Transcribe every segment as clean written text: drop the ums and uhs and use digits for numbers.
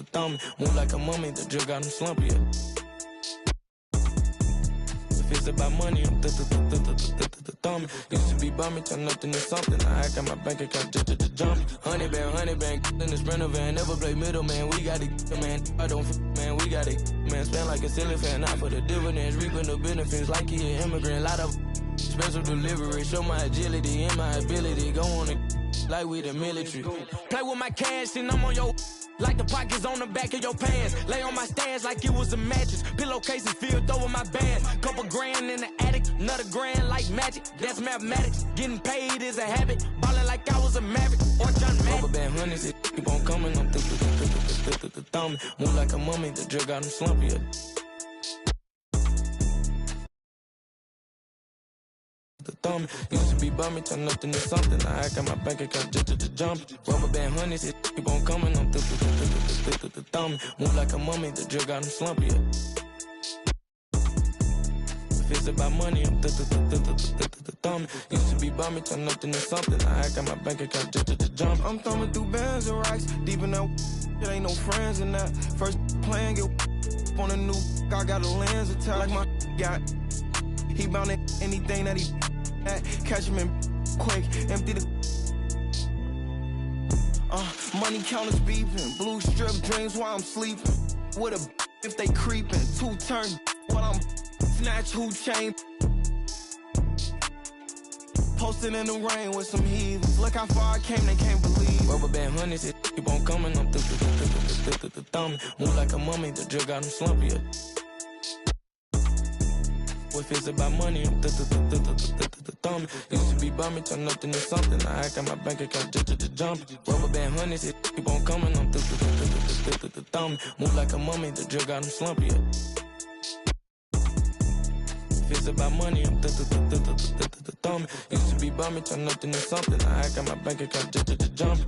thumb. Move like a mummy, the drug got him slumpy. If it's about money, I'm thumb. Used to be bumming, turn nothing to something. I got my bank account just to jump. 100 band, in the Sprinter van. Never play middleman, we got it, man. I don't man, we got it, man. Spend like a silly fan, not for the dividends. Reaping the benefits like he an immigrant. Lot of special delivery, show my agility and my ability. Go on and like we the military. Play with my cash and I'm on your like the pockets on the back of your pants. Lay on my stands like it was a mattress. Pillowcases filled over my bands. Couple grand in the attic, another grand like magic. That's mathematics. Getting paid is a habit. Ballin' like I was a Maverick or John Madden. Rubber band hundreds, it keep on coming. I'm thumb. Move like a mummy, the drug got him slumpy. The thumb used to be bumming, turn nothing to something. I got my bank account just to jump. Rubber band hundreds, it keep on coming. I'm thumb. Move like a mummy, the drug got him slumpy. If it's about money, I'm thumb. Used to be bumming, turn nothing to something. I got my bank account just to jump. I'm thumbing through bands and racks, deep in that. It ain't no friends in that. First playing, get on a new. I got a lens attack like my got. He bound at anything that he at. Catch him in quick, empty the money counters beeping. Blue strip dreams while I'm sleeping. With a if they creeping. Two turn while I'm snatch who chain. Posted in the rain with some heathens. Look how far I came, they can't believe. Rubber band hundreds, it keep on coming. I'm thumb. Move like a mummy, the drug got him slumpy. If it's about money, I'm thumb. Used to be bumming, turn nothing to something. I got my bank account just to jump. Rubber band hundreds, it keep on coming. I'm thumb. Move like a mummy, the drug got him slumpy. If it's about money, I'm thumb. Used to be bumming, turn nothing to something. I got my bank account just to jump.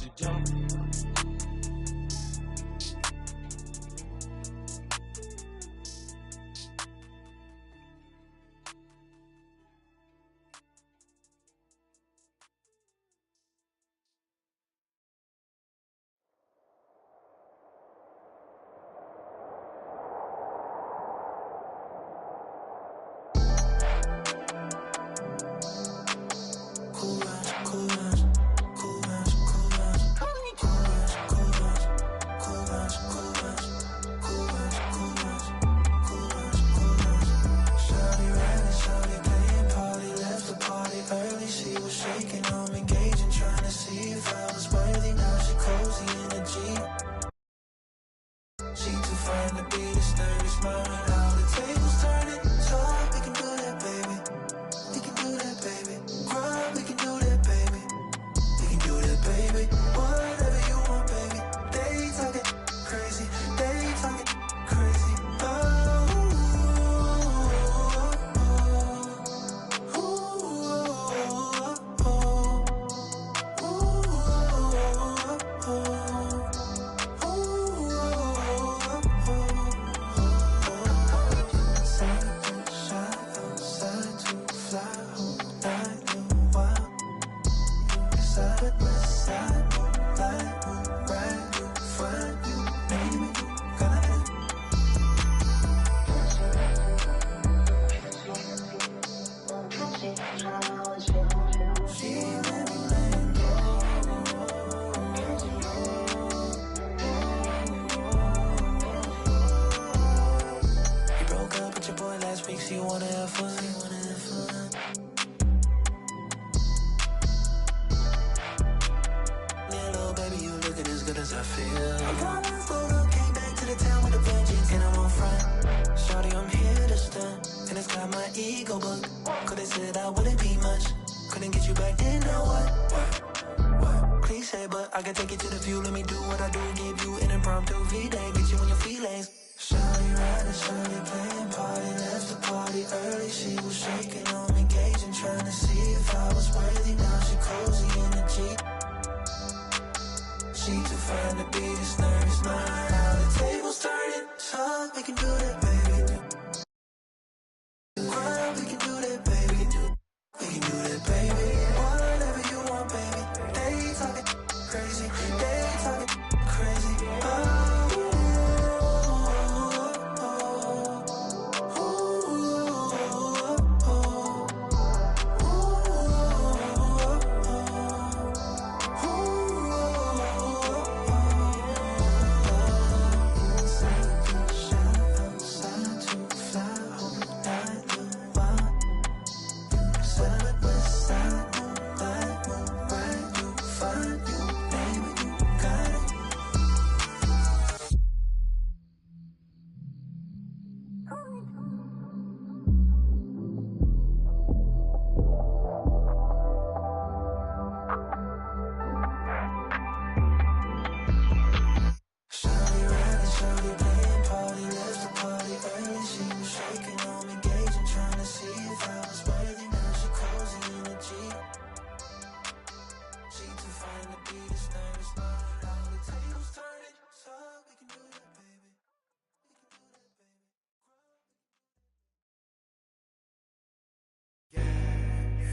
Crazy, they talking crazy. Oh.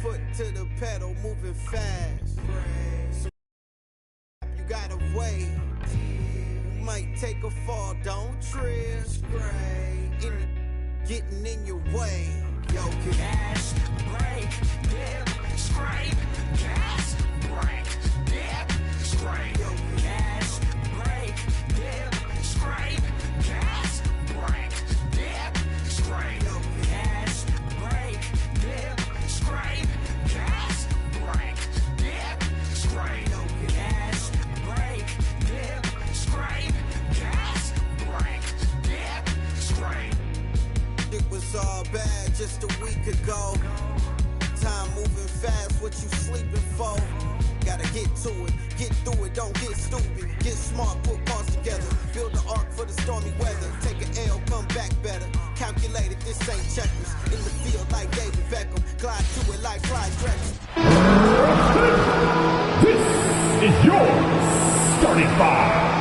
Foot to the pedal, moving fast. So you gotta wait. You might take a fall, don't trip. Getting in your way. Yo, gas, brake, dip, scrape. Gas, brake, dip, scrape. Yo, gas, brake, dip, scrape. Gas, brake, dip, scrape. Yo, gas, brake, dip, scrape. Gas, brake, dip, scrape. Yo, gas, brake, dip, scrape. Gas, brake, dip, scrape. It was all bad just a week ago. Time moving fast, what you sleeping for? Gotta get to it, get through it, don't get stupid. Get smart, put parts together. Build the ark for the stormy weather. Take an L, come back better. Calculate it, this ain't checkers. In the field like David Beckham. Glide to it like Clyde Drexler. This is your starting five.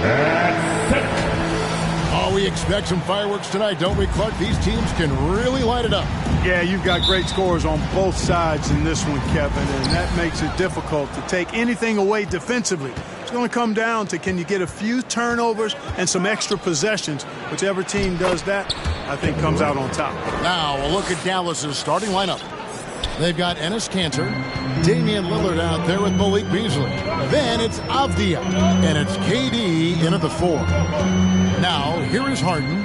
And set. Oh, we expect some fireworks tonight, don't we, Clark? These teams can really light it up. Yeah, you've got great scores on both sides in this one, Kevin, and that makes it difficult to take anything away defensively. It's going to come down to can you get a few turnovers and some extra possessions. Whichever team does that, I think comes out on top. Now, a look at Dallas's starting lineup. They've got Enes Kanter, Damian Lillard out there with Malik Beasley. Then it's Avdia, and it's KD in at the 4. Now, here is Harden.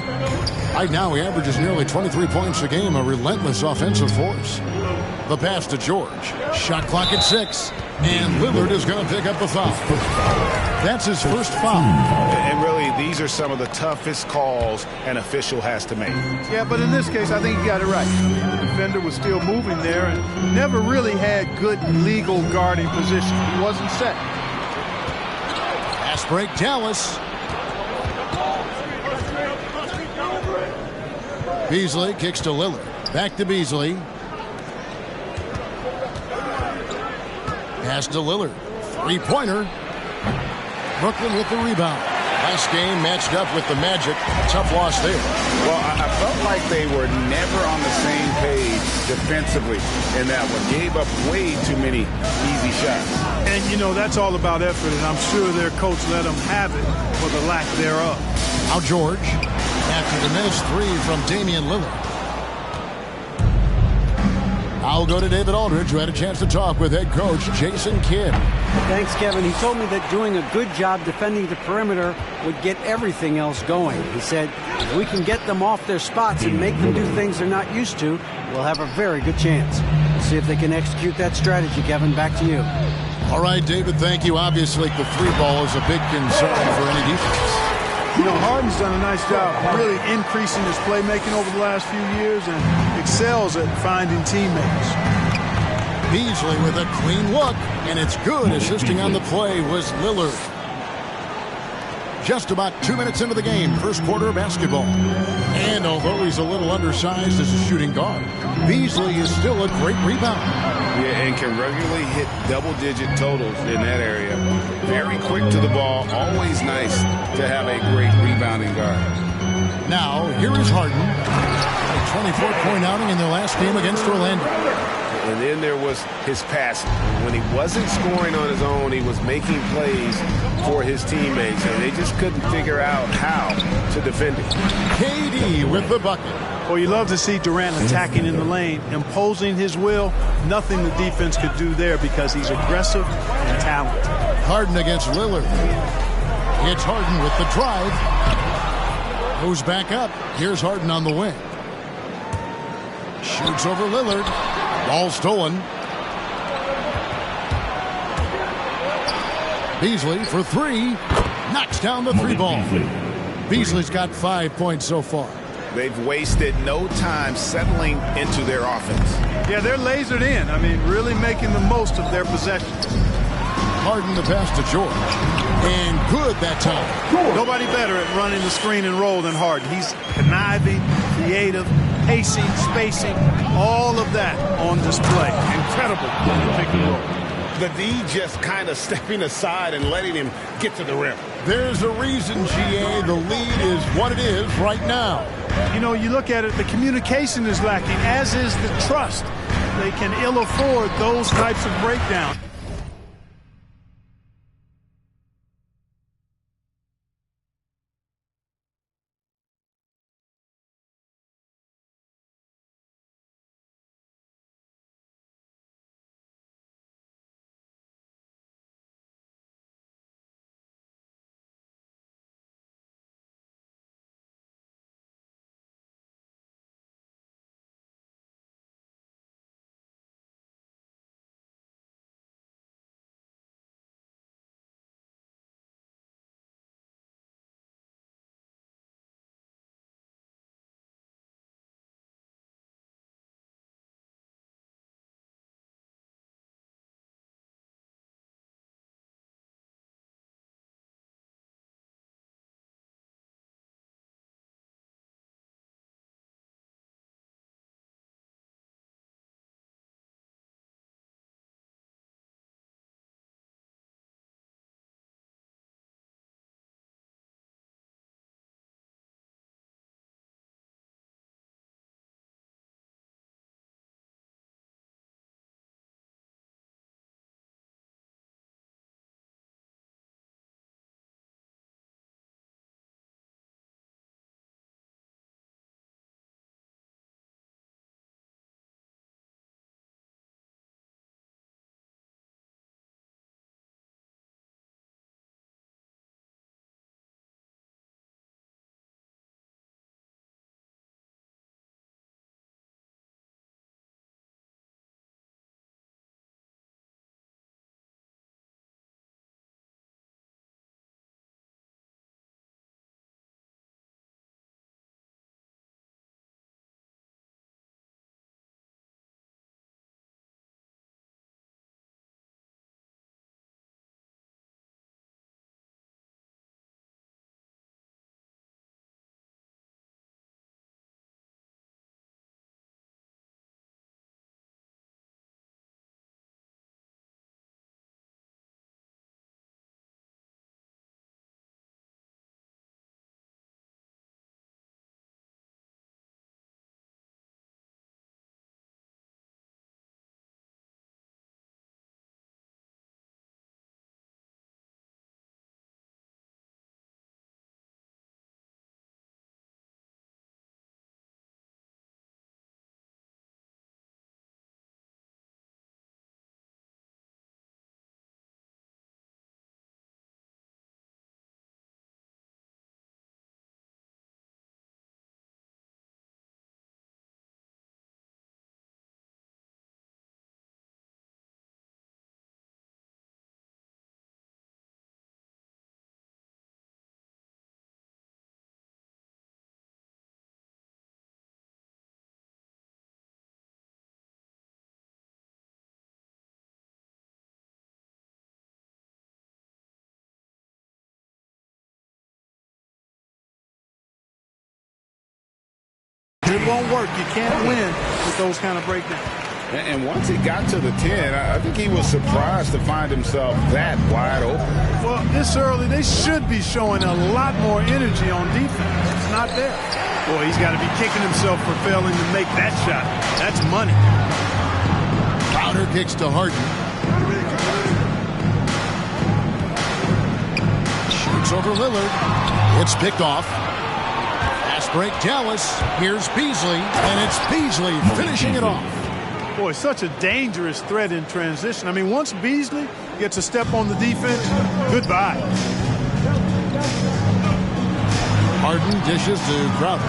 Right now, he averages nearly 23 points a game, a relentless offensive force. The pass to George. Shot clock at 6, and Lillard is going to pick up the foul. That's his first foul. And really, these are some of the toughest calls an official has to make. Yeah, but in this case, I think he got it right. The defender was still moving there and never really had good legal guarding position. He wasn't set. Pass break, Dallas. Beasley kicks to Lillard. Back to Beasley. Pass to Lillard. Three-pointer. Brooklyn with the rebound. Last game matched up with the Magic. Tough loss there. Well, I felt like they were never on the same page defensively in that one. Gave up way too many easy shots. And, you know, that's all about effort, and I'm sure their coach let them have it for the lack thereof. Now George. After the missed 3 from Damian Lillard. I'll go to David Aldridge, who had a chance to talk with head coach Jason Kidd. Thanks, Kevin. He told me that doing a good job defending the perimeter would get everything else going. He said, if we can get them off their spots and make them do things they're not used to, we'll have a very good chance. We'll see if they can execute that strategy, Kevin. Back to you. All right, David, thank you. Obviously, the 3-ball is a big concern for any defense. You know, Harden's done a nice job really increasing his playmaking over the last few years and excels at finding teammates. Beasley with a clean look, and it's good. Assisting on the play was Lillard. Just about 2 minutes into the game, first quarter of basketball. And although he's a little undersized as a shooting guard, Beasley is still a great rebounder. Yeah, and can regularly hit double-digit totals in that area. Very quick to the ball. Always nice to have a great rebounding guard. Now, here is Harden. A 24-point outing in their last game against Orlando. And then there was his passing. When he wasn't scoring on his own, he was making plays for his teammates, and they just couldn't figure out how to defend him. KD with the bucket. Well, you love to see Durant attacking in the lane, imposing his will. Nothing the defense could do there because he's aggressive and talented. Harden against Lillard. It's Harden with the drive. Goes back up. Here's Harden on the wing. Shoots over Lillard. Ball stolen. Beasley for 3. Knocks down the 3-ball. Beasley's got 5 points so far. They've wasted no time settling into their offense. Yeah, they're lasered in. I mean, really making the most of their possessions. Harden the pass to George. And good that time. Nobody better at running the screen and roll than Harden. He's conniving, creative, pacing, spacing, all of that on display. Incredible pick and roll. the D just kind of stepping aside and letting him get to the rim. There's a reason, GA, the lead is what it is right now. You know, you look at it, the communication is lacking, as is the trust. They can ill afford those types of breakdowns. It won't work. You can't win with those kind of breakdowns. And once he got to the 10, I think he was surprised to find himself that wide open. Well, this early, they should be showing a lot more energy on defense. It's not there. Boy, he's got to be kicking himself for failing to make that shot. That's money. Crowder kicks to Harden. Shoots over Lillard. It's picked off. Fast break, Dallas. Here's Beasley, and it's Beasley finishing it off. Boy, such a dangerous threat in transition. I mean, once Beasley gets a step on the defense, goodbye. Harden dishes to Crowder.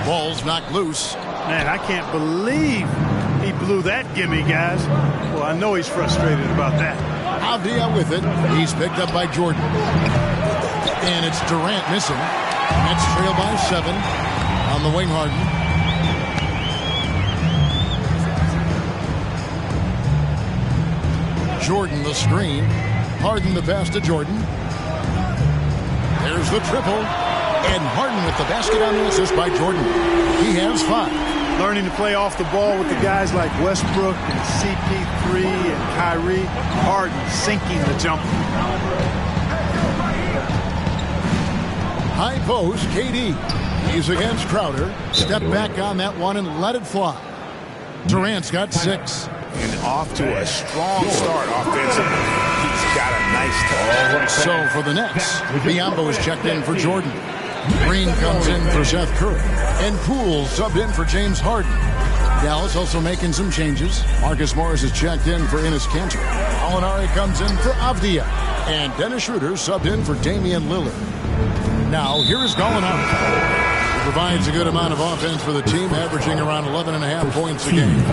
Ball's knocked loose. Man, I can't believe he blew that gimme, guys. Well, I know he's frustrated about that. Avdia with it. He's picked up by Jordan. And it's Durant missing. Nets trail by 7 on the wing. Harden. Jordan the screen. Harden the pass to Jordan. There's the triple. And Harden with the basket on the assist by Jordan. He has 5. learning to play off the ball with the guys like Westbrook and CP3 and Kyrie. Harden sinking the jumper. High post, KD. He's against Crowder. Step back on that one and let it fly. Durant's got 6. And off to a strong start offensively. He's got a nice touch. So for the Nets, Biyombo is checked in for Jordan. Green comes in for Seth Curry. And Poole subbed in for James Harden. Dallas also making some changes. Marcus Morris is checked in for Enes Kanter. Gallinari comes in for Avdia. And Dennis Schroeder subbed in for Damian Lillard. Now, here is Gallinari. He provides a good amount of offense for the team, averaging around 11.5 points a game.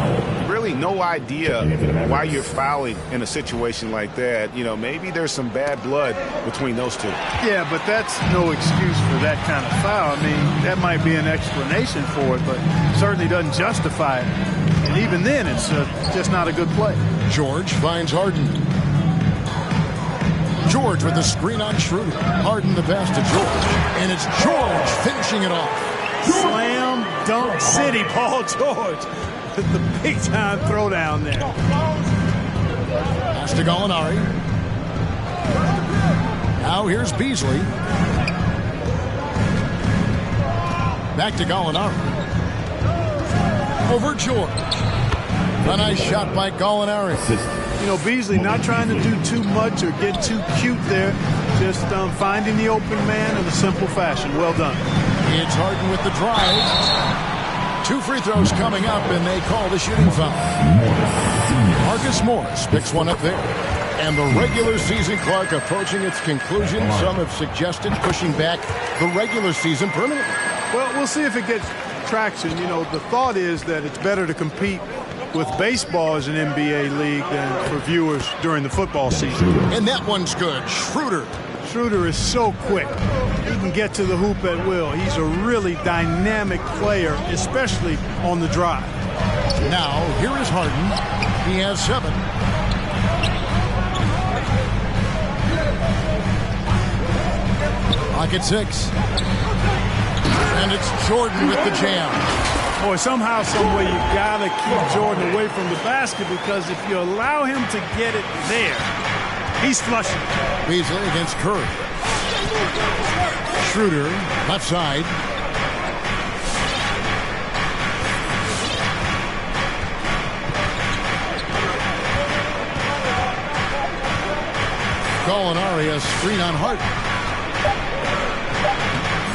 Really no idea why you're fouling in a situation like that. You know, maybe there's some bad blood between those two. Yeah, but that's no excuse for that kind of foul. I mean, that might be an explanation for it, but certainly doesn't justify it. And even then, it's just not a good play. George finds Harden. George with the screen on Schroeder. Harden the pass to George. And it's George finishing it off. Slam dunk city, Paul George. The big-time throwdown there. Pass to Gallinari. Now here's Beasley. Back to Gallinari. Over George. A nice shot by Gallinari. You know, Beasley not trying to do too much or get too cute there. Just finding the open man in a simple fashion. Well done. It's Harden with the drive. 2 free throws coming up, and they call the shooting foul. Marcus Morris picks one up there. And the regular season clock approaching its conclusion. Some have suggested pushing back the regular season permanently. Well, we'll see if it gets traction. You know, the thought is that it's better to compete with baseball as an NBA league than for viewers during the football season. And that one's good. Schroeder. Schroeder is so quick. He can get to the hoop at will. He's a really dynamic player, especially on the drive. Now, here is Harden. He has 7. Clock at 6. And it's Jordan with the jam. Boy, somehow, some way, you got to keep Jordan away from the basket, because if you allow him to get it there, he's flushing. Beasley against Curry. Schroeder, left side. Gallinari has screen on Harden.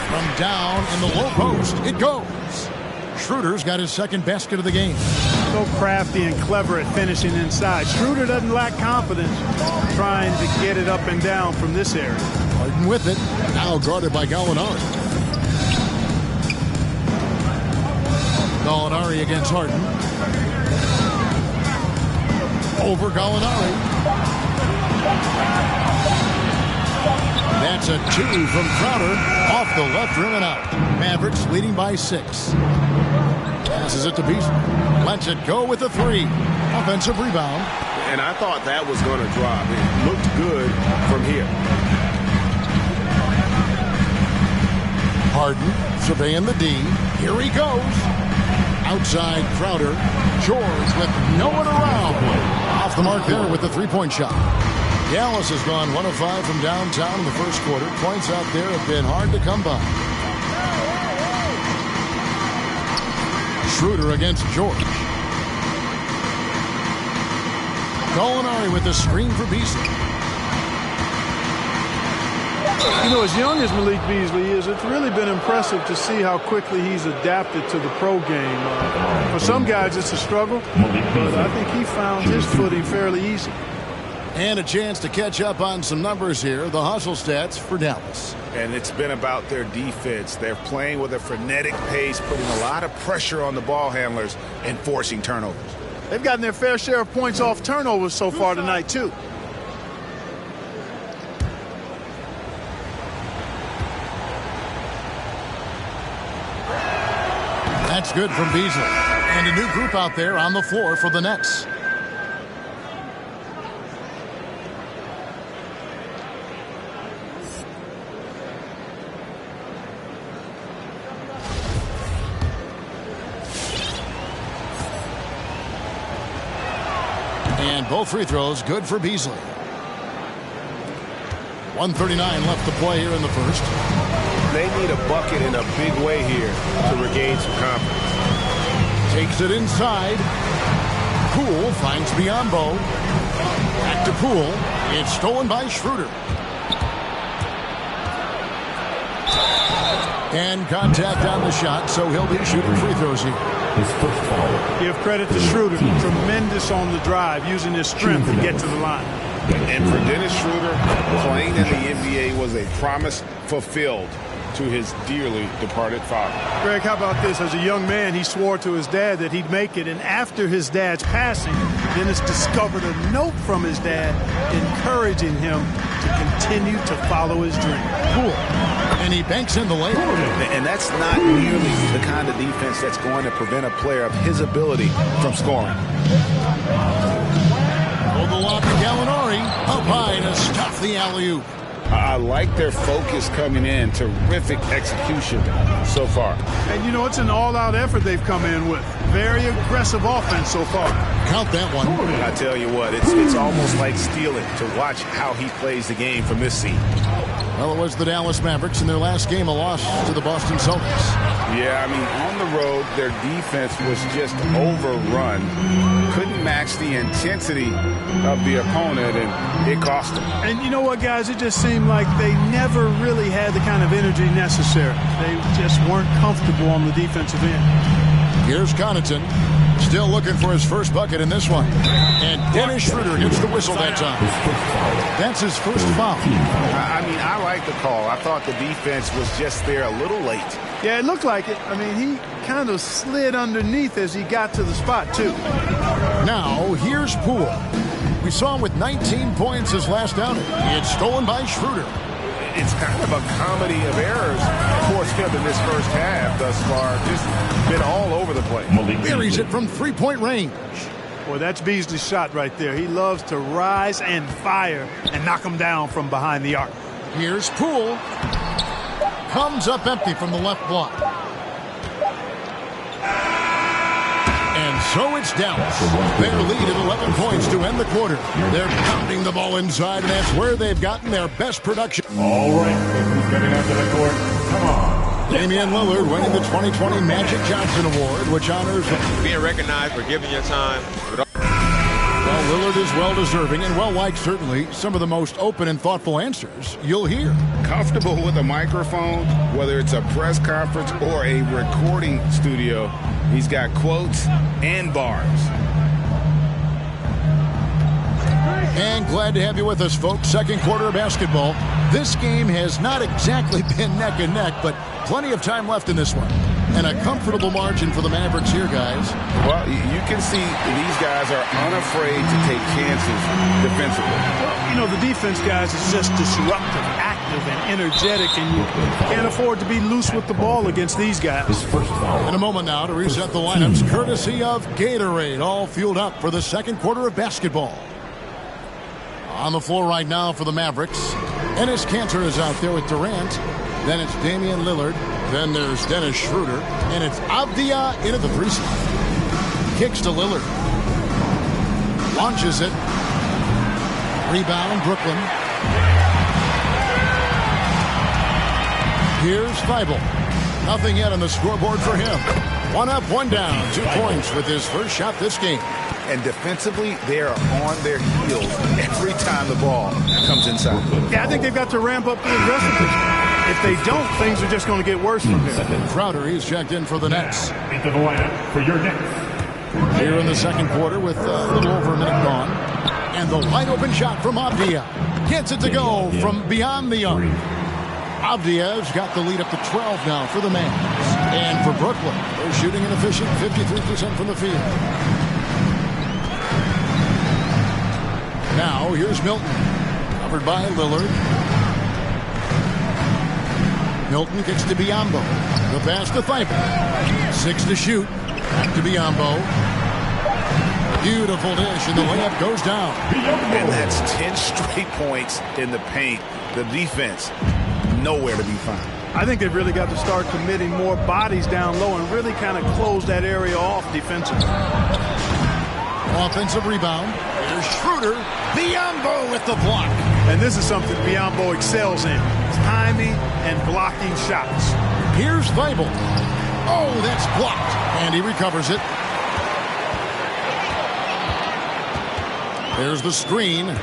From down in the low post, it goes. Schroeder's got his second basket of the game. So crafty and clever at finishing inside. Schroeder doesn't lack confidence trying to get it up and down from this area. Harden with it. Now guarded by Gallinari. Gallinari against Harden. Over Gallinari. That's a 2 from Crowder. Off the left rim and out. Mavericks leading by 6. Passes it to Beasley. Lets it go with a 3. Offensive rebound. And I thought that was going to drop. It looked good from here. Harden surveying the D. Here he goes. Outside Crowder. George with no one around. Off the mark there with the 3-point shot. Dallas has gone 1 of 5 from downtown in the first quarter. Points out there have been hard to come by. Schroeder against George. Gallinari with the screen for Beasley. You know, as young as Malik Beasley is, it's really been impressive to see how quickly he's adapted to the pro game. For some guys, it's a struggle, but I think he found his footing fairly easy. And a chance to catch up on some numbers here. The hustle stats for Dallas. And it's been about their defense. They're playing with a frenetic pace, putting a lot of pressure on the ball handlers and forcing turnovers. They've gotten their fair share of points off turnovers so far tonight, too. That's good from Beasley. And a new group out there on the floor for the Nets. And both free throws good for Beasley. 1:39 left to play here in the first. They need a bucket in a big way here to regain some confidence. Takes it inside. Poole finds Biyombo. Back to Poole. It's stolen by Schroeder. And contact on the shot, so he'll be shooting free throws here. His first foul. Give credit to Schroeder. Tremendous on the drive, using his strength to get to the line. And for Dennis Schroeder, playing in the NBA was a promise fulfilled to his dearly departed father. Greg, how about this? As a young man, he swore to his dad that he'd make it, and after his dad's passing, Dennis discovered a note from his dad encouraging him to continue to follow his dream. Poole. And he banks in the layup. And that's not nearly the kind of defense that's going to prevent a player of his ability from scoring. Hold the lob to Gallinari. Up high to stuff the alley-oop. I like their focus coming in. Terrific execution so far. And, you know, it's an all-out effort they've come in with. Very aggressive offense so far. Count that one. I tell you what, it's almost like stealing to watch how he plays the game from this seat. Well, it was the Dallas Mavericks in their last game, a loss to the Boston Celtics. Yeah, I mean, on the road, their defense was just overrun. Couldn't match the intensity of the opponent, and it cost them. And you know what, guys? It just seemed like they never really had the kind of energy necessary. They just weren't comfortable on the defensive end. Here's Connaughton, still looking for his first bucket in this one. And Dennis Schroeder gets the whistle that time. That's his first foul. I mean, I like the call. I thought the defense was just there a little late. Yeah, it looked like it. I mean, he kind of slid underneath as he got to the spot, too. Now, here's Poole. We saw him with 19 points his last outing. It's stolen by Schroeder. It's kind of a comedy of errors for him in this first half thus far. Just been all over the place. Buries it from three-point range. Boy, that's Beasley's shot right there. He loves to rise and fire and knock him down from behind the arc. Here's Poole. Comes up empty from the left block. And so it's Dallas. Their lead at 11 points to end the quarter. They're pounding the ball inside, and that's where they've gotten their best production. All right, who's coming out to the court? Come on. Damian Lillard winning the 2020 Magic Johnson Award, which honors being recognized for giving your time. Well, Lillard is well-deserving and well-liked, certainly. Some of the most open and thoughtful answers you'll hear. Comfortable with a microphone, whether it's a press conference or a recording studio, he's got quotes and bars. And glad to have you with us, folks. Second quarter of basketball. This game has not exactly been neck and neck, but plenty of time left in this one. And a comfortable margin for the Mavericks here, guys. Well, you can see these guys are unafraid to take chances defensively. Well, you know, the defense, guys, is just disruptive, active, and energetic, and you can't afford to be loose with the ball against these guys. In a moment now to reset the lineups, courtesy of Gatorade, all fueled up for the second quarter of basketball. On the floor right now for the Mavericks, Enes Kanter is out there with Durant. Then it's Damian Lillard. Then there's Dennis Schroeder. And it's Avdia into the free throw. Kicks to Lillard. Launches it. Rebound, Brooklyn. Here's Feibel. Nothing yet on the scoreboard for him. One up, one down. 2 points with his first shot this game. And defensively, they are on their heels every time the ball comes inside. Yeah, I think they've got to ramp up the aggressiveness. If they don't, things are just going to get worse from here. Crowder, he's checked in for the Nets. Into the lineup for your Nets. Here in the second quarter with a little over a minute gone. And the wide open shot from Avdia. Gets it to go from beyond the arc. Avdia's got the lead up to 12 now for the Mavs. And for Brooklyn, they're shooting an efficient 53% from the field. Now, here's Milton. Covered by Lillard. Milton kicks to Biyombo. The pass to Feibel. 6 to shoot. Back to Biyombo. Beautiful dish, and the layup goes down. And that's 10 straight points in the paint. The defense, nowhere to be found. I think they've really got to start committing more bodies down low and really kind of close that area off defensively. Offensive rebound. Here's Schroeder. Biyombo with the block. And this is something Biyombo excels in. Timing and blocking shots. Here's Thibault. Oh, that's blocked. And he recovers it. There's the screen.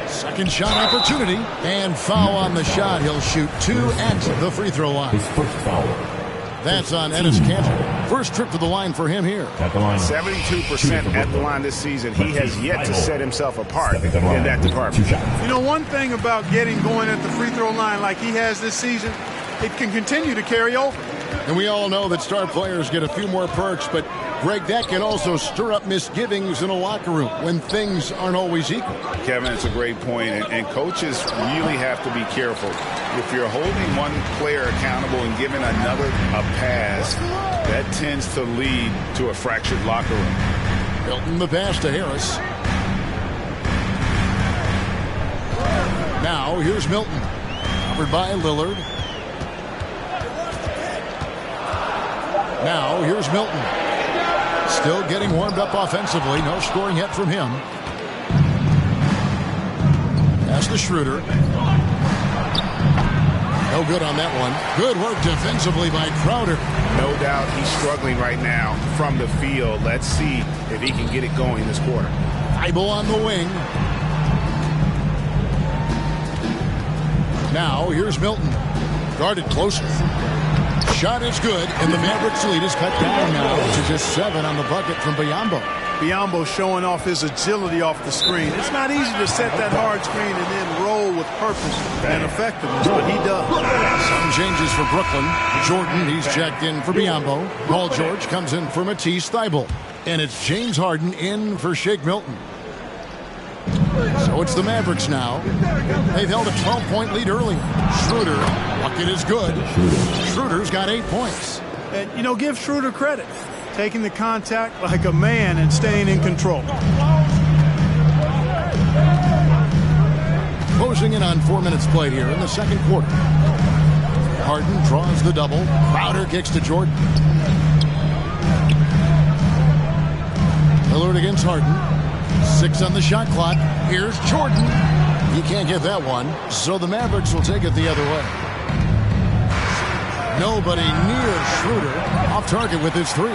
Second shot opportunity. And foul on the shot. He'll shoot 2 at the free throw line. His first foul. That's on Enes Kanter. First trip to the line for him here. At the line. 72% at the line this season. He has yet to set himself apart in that department. You know, one thing about getting going at the free throw line like he has this season, it can continue to carry over. And we all know that star players get a few more perks, but Greg, that can also stir up misgivings in a locker room when things aren't always equal. Kevin, it's a great point, and coaches really have to be careful. If you're holding one player accountable and giving another a pass, that tends to lead to a fractured locker room. Milton the pass to Harris. Now here's Milton, covered by Lillard. Now here's Milton. Still getting warmed up offensively. No scoring yet from him. Pass to Schroeder. No good on that one. Good work defensively by Crowder. No doubt he's struggling right now from the field. Let's see if he can get it going this quarter. Thibault on the wing. Now here's Milton. Guarded closer. Shot is good, and the Mavericks lead is cut down now to just 7 on the bucket from Biyombo. Biyombo showing off his agility off the screen. It's not easy to set that hard screen and then roll with purpose and effectiveness, but he does. Some changes for Brooklyn. Jordan, he's checked in for Biyombo. Paul George comes in for Matisse Thybulle. And it's James Harden in for Shake Milton. So it's the Mavericks now. They've held a 12-point lead early. Schroeder, bucket is good. Schroeder's got 8 points. And, you know, give Schroeder credit. Taking the contact like a man and staying in control. Closing in on 4 minutes played here in the second quarter. Harden draws the double. Crowder kicks to Jordan. Lillard against Harden. 6 on the shot clock. Here's Jordan. He can't get that one, so the Mavericks will take it the other way. Nobody near Schroeder. Off target with his 3.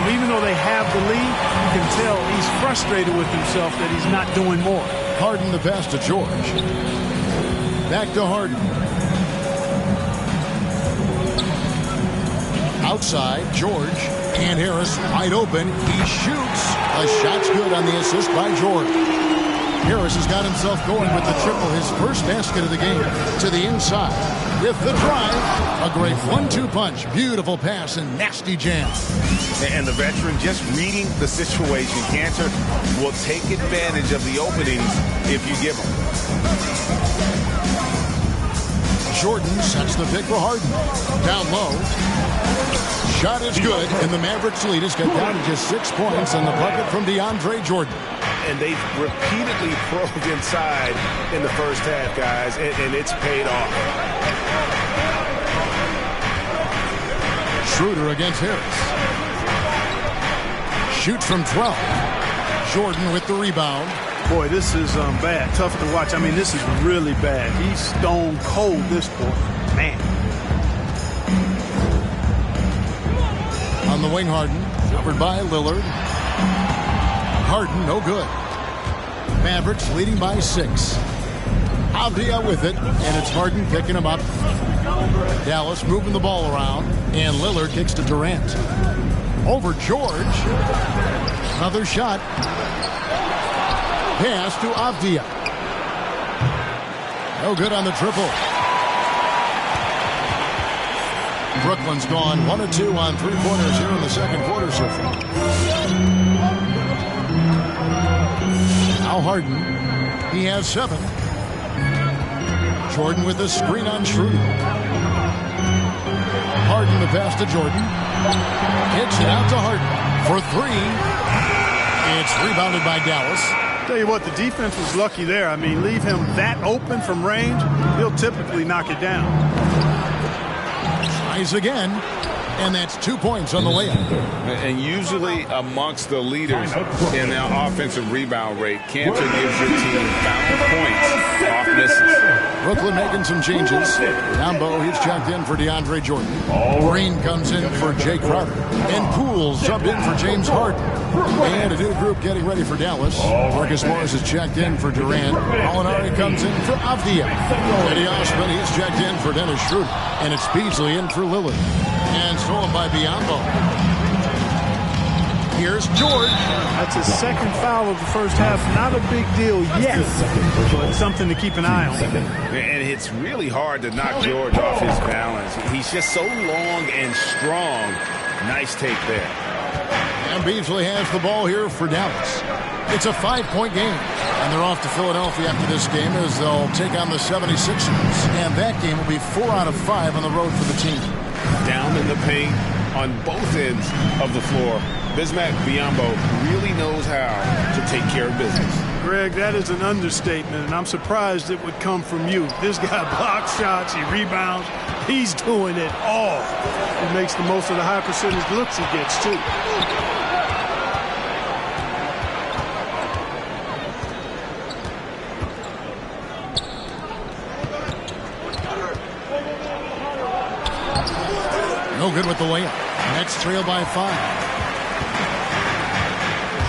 Even though they have the lead, you can tell he's frustrated with himself that he's not doing more. Harden the pass to George. Back to Harden. Outside, George. And Harris wide open. He shoots. A shot's good on the assist by George. Harris has got himself going with the triple, his first basket of the game. To the inside with the drive. A great 1-2 punch. Beautiful pass and nasty jam. And the veteran just reading the situation. Kanter will take advantage of the openings if you give him. Jordan sets the pick for Harden. Down low. Shot is good, and the Mavericks lead has got down to just 6 points on the bucket from DeAndre Jordan. And they've repeatedly probed inside in the first half, guys, and it's paid off. Schroeder against Harris. Shoots from 12. Jordan with the rebound. Boy, this is bad. Tough to watch. I mean, this is really bad. He's stone cold this quarter. Man. On the wing, Harden. Covered by Lillard. Harden, no good. Mavericks leading by 6. Avdia with it, and it's Harden picking him up. Dallas moving the ball around, and Lillard kicks to Durant. Over George. Another shot. Pass to Avdia. No good on the triple. Brooklyn's gone 1 of 2 on 3-pointers here in the second quarter so far. Now Harden. He has 7. Jordan with a screen on Schroeder. Harden the pass to Jordan. Kicks it out to Harden for 3. It's rebounded by Dallas. Tell you what, the defense was lucky there. I mean, leave him that open from range, he'll typically knock it down. Tries again, and that's 2 points on the layup. And usually amongst the leaders in their offensive rebound rate, Cantor gives your team bound points off misses. Brooklyn making some changes. Yambo, he's checked in for DeAndre Jordan. Green comes in for Jay Crowder. And Poole subbed in for James Harden. And a new group getting ready for Dallas. Marcus Morris is checked in for Durant. Molinari comes in for Avdia. Eddie Osman, he's checked in for Dennis Schroeder. And it's Beasley in for Lillard. And stolen by Biyombo. Here's George. That's his second foul of the first half. Not a big deal yet, but something to keep an eye on. And it's really hard to knock George off his balance. He's just so long and strong. Nice take there. And Beasley has the ball here for Dallas. It's a 5-point game. And they're off to Philadelphia after this game as they'll take on the 76ers. And that game will be 4 out of 5 on the road for the team. Down in the paint on both ends of the floor. Bismack Biyombo really knows how to take care of business. Greg, that is an understatement, and I'm surprised it would come from you. This guy blocks shots, he rebounds, he's doing it all. He makes the most of the high percentage looks he gets, too. No good with the layup. Nets trail by 5.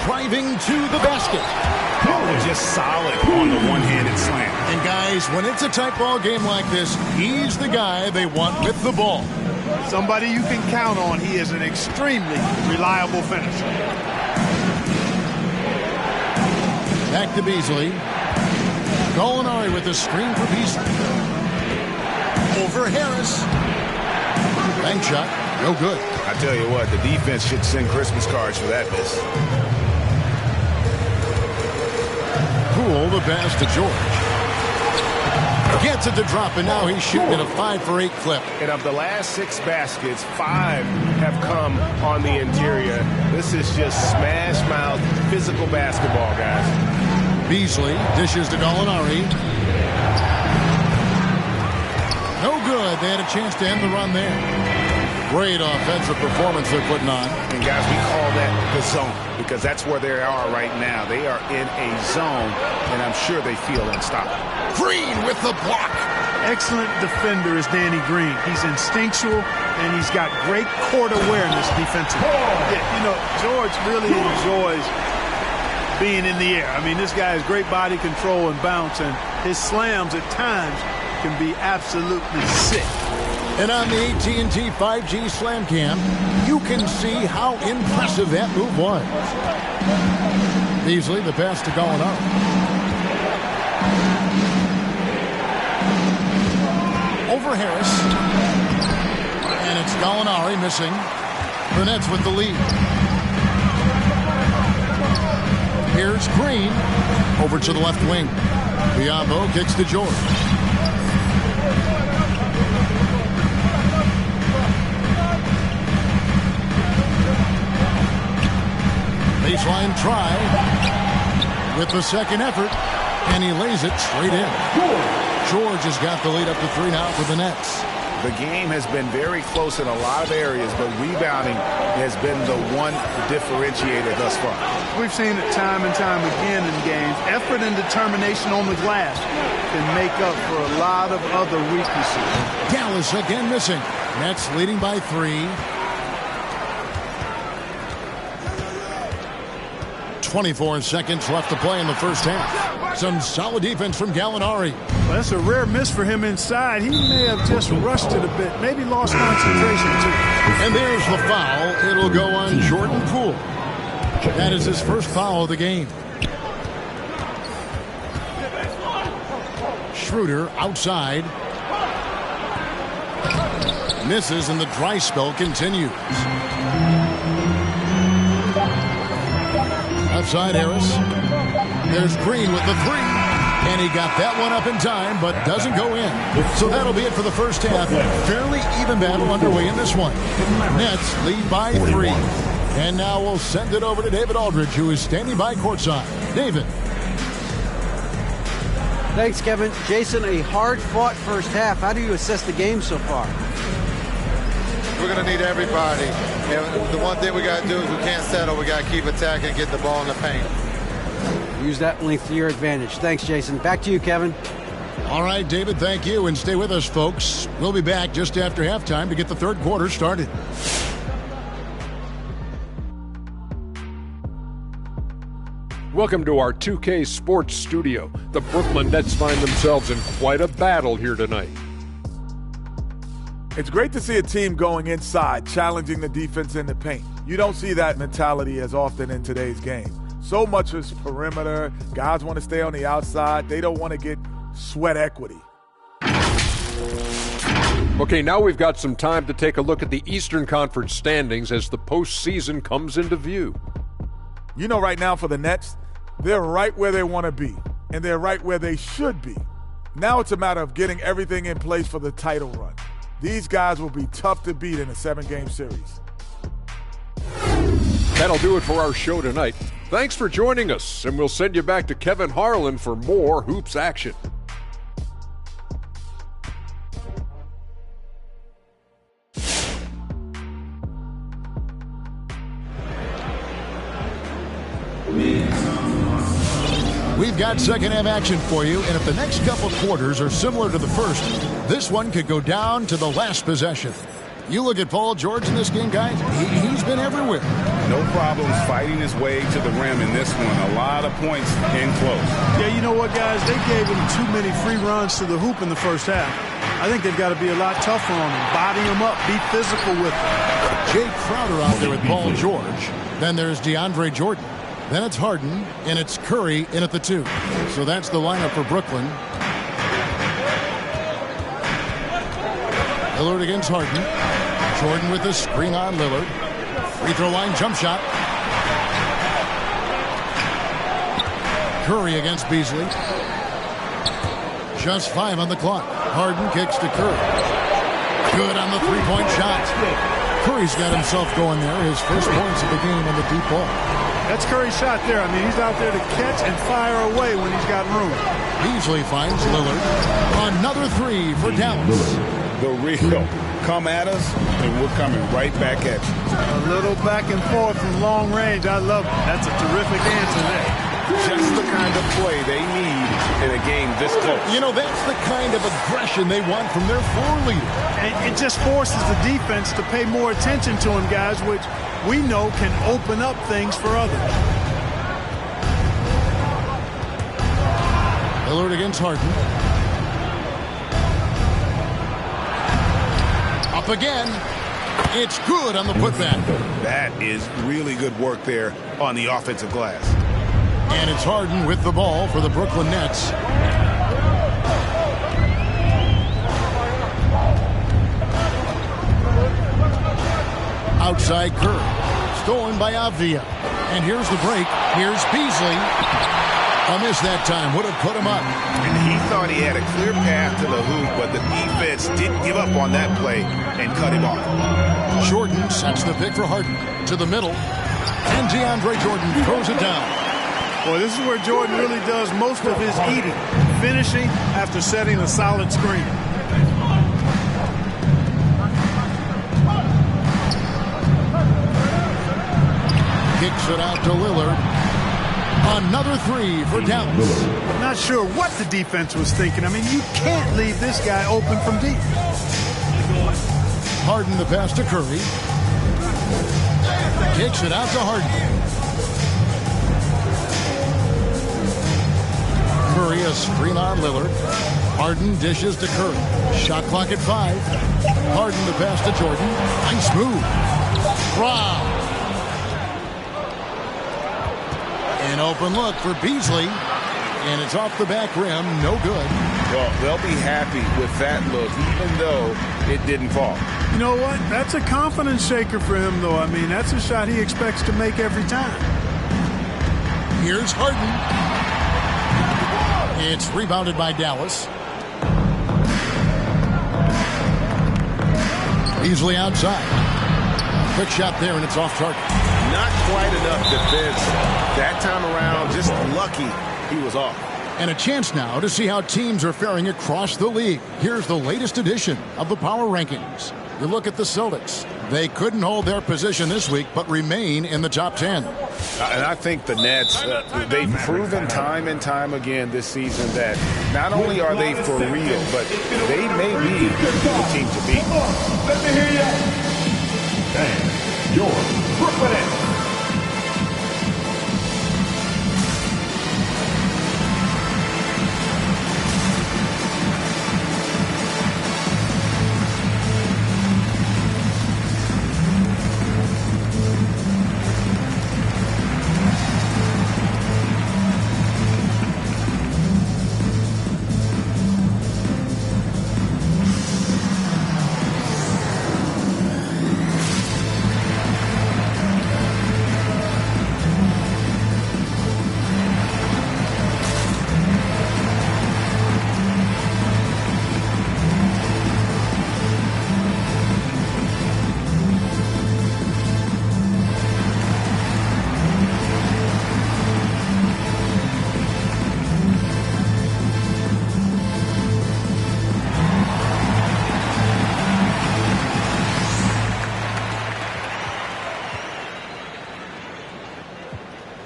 Driving to the basket. Just solid on the one-handed slam. And guys, when it's a tight ball game like this, he's the guy they want with the ball. Somebody you can count on. He is an extremely reliable finisher. Back to Beasley. Gallinari with the screen for Beasley. Over Harris. Bank shot. No good. I tell you what, the defense should send Christmas cards for that miss. Poole, the pass to George. Gets it to drop, and now he's shooting at a 5-for-8 clip. And of the last 6 baskets, 5 have come on the interior. This is just smash-mouth physical basketball, guys. Beasley dishes to Gallinari. No good. They had a chance to end the run there. Great offensive performance they're putting on. And guys, we call that the zone because that's where they are right now. They are in a zone, and I'm sure they feel unstoppable. Green with the block. Excellent defender is Danny Green. He's instinctual, and he's got great court awareness defensively. Yeah, you know, George really enjoys being in the air. I mean, this guy has great body control and bounce, and his slams at times can be absolutely sick. And on the AT&T 5G Slam Cam, you can see how impressive that move was. Beasley, the pass to Gallinari. Over Harris. And it's Gallinari missing. The Nets with the lead. Here's Green. Over to the left wing. Biyombo kicks to George. Baseline try with the second effort, and he lays it straight in. George has got the lead up to 3 now for the Nets. The game has been very close in a lot of areas, but rebounding has been the one differentiator thus far. We've seen it time and time again in games. Effort and determination on the glass can make up for a lot of other weaknesses. Dallas again missing. Nets leading by 3. 24 seconds left to play in the first half. Some solid defense from Gallinari. Well, that's a rare miss for him inside. He may have just rushed it a bit, maybe lost concentration too. And there's the foul. It'll go on Jordan Poole. That is his first foul of the game. Schroeder outside. Misses, and the dry spell continues. Outside Harris. There's Green with the three. And he got that one up in time, but doesn't go in. So that'll be it for the first half. Fairly even battle underway in this one. Nets lead by 3. And now we'll send it over to David Aldridge, who is standing by courtside. David. Thanks, Kevin. Jason, a hard-fought first half. How do you assess the game so far? We're going to need everybody. And the one thing we got to do is we can't settle. We got to keep attacking and get the ball in the paint. Use that length to your advantage. Thanks, Jason. Back to you, Kevin. All right, David, thank you. And stay with us, folks. We'll be back just after halftime to get the third quarter started. Welcome to our 2K Sports Studio. The Brooklyn Nets find themselves in quite a battle here tonight. It's great to see a team going inside, challenging the defense in the paint. You don't see that mentality as often in today's game. So much is perimeter. Guys want to stay on the outside. They don't want to get sweat equity. Okay, now we've got some time to take a look at the Eastern Conference standings as the postseason comes into view. You know, right now for the Nets, they're right where they want to be, and they're right where they should be. Now it's a matter of getting everything in place for the title run. These guys will be tough to beat in a 7-game series. That'll do it for our show tonight. Thanks for joining us, and we'll send you back to Kevin Harlan for more Hoops action. We've got second half action for you, and if the next couple quarters are similar to the first, this one could go down to the last possession. You look at Paul George in this game, guys, he's been everywhere. No problems fighting his way to the rim in this one. A lot of points in close. Yeah, you know what, guys? They gave him too many free runs to the hoop in the first half. I think they've got to be a lot tougher on him. Body him up. Be physical with him. Jake Crowder out there with Paul George. Then there's DeAndre Jordan. Then it's Harden, and it's Curry in at the 2. So that's the lineup for Brooklyn. Lillard against Harden. Jordan with the screen on Lillard. Free throw line jump shot. Curry against Beasley. Just 5 on the clock. Harden kicks to Curry. Good on the three-point shot. Curry's got himself going there. His first points of the game on the deep ball. That's Curry's shot there. I mean, he's out there to catch and fire away when he's got room. Beasley finds Lillard. Another 3 for Dallas. The real. Come at us, and we're coming right back at you. A little back and forth from long range. I love it. That's a terrific answer there. Just the kind of play they need in a game this close. You know, that's the kind of aggression they want from their floor leader. And it just forces the defense to pay more attention to him, guys, which we know can open up things for others. Lillard against Harden. Up again. It's good on the putback. That is really good work there on the offensive glass. And it's Harden with the ball for the Brooklyn Nets. Outside Curry. Stolen by Avdia. And here's the break. Here's Beasley. A miss that time. Would have put him up. And he thought he had a clear path to the hoop, but the defense didn't give up on that play and cut him off. Jordan sets the pick for Harden. To the middle. And DeAndre Jordan throws it down. Boy, this is where Jordan really does most of his eating. Finishing after setting a solid screen. Kicks it out to Lillard. Another 3 for Dallas. Not sure what the defense was thinking. I mean, you can't leave this guy open from deep. Harden the pass to Curry. Kicks it out to Harden. Curry a screen on Lillard. Harden dishes to Curry. Shot clock at 5. Harden the pass to Jordan. Nice move. Wow. An open look for Beasley. And it's off the back rim. No good. Well, they'll be happy with that look, even though it didn't fall. You know what? That's a confidence shaker for him, though. I mean, that's a shot he expects to make every time. Here's Harden. It's rebounded by Dallas. Beasley outside. Quick shot there, and it's off target. Not quite enough defense that time around. Just lucky he was off. And a chance now to see how teams are faring across the league. Here's the latest edition of the Power Rankings. You look at the Celtics. They couldn't hold their position this week, but remain in the top 10. And I think the Nets, they've proven time and time again this season that not only are they for real, but they may be the team to beat. Let me hear you. And your Brooklyn Nets.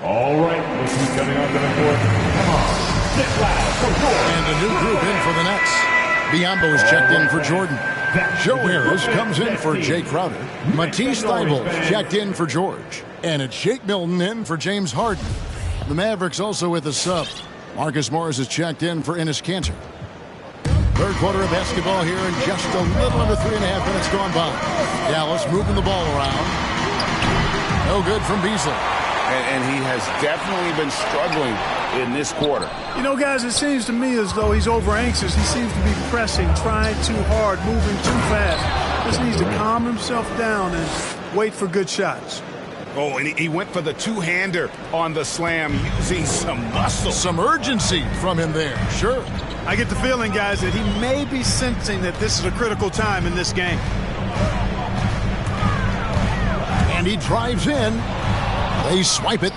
All right, let's see coming onto the court. Come on, get loud. And a new group in for the Nets. Biombo is checked in for Jordan. Joe Harris comes in for Jay Crowder. Matisse Thybulle checked in for George. And it's Shake Milton in for James Harden. The Mavericks also with a sub. Marcus Morris is checked in for Enes Kanter. Third quarter of basketball here in just a little under 3.5 minutes gone by. Dallas moving the ball around. No good from Beasley. And he has definitely been struggling in this quarter. You know, guys, it seems to me as though he's over anxious. He seems to be pressing, trying too hard, moving too fast. Just needs to calm himself down and wait for good shots. Oh, and he went for the two-hander on the slam using some muscle. Some urgency from him there, sure. I get the feeling, guys, that he may be sensing that this is a critical time in this game. And he drives in. They swipe it.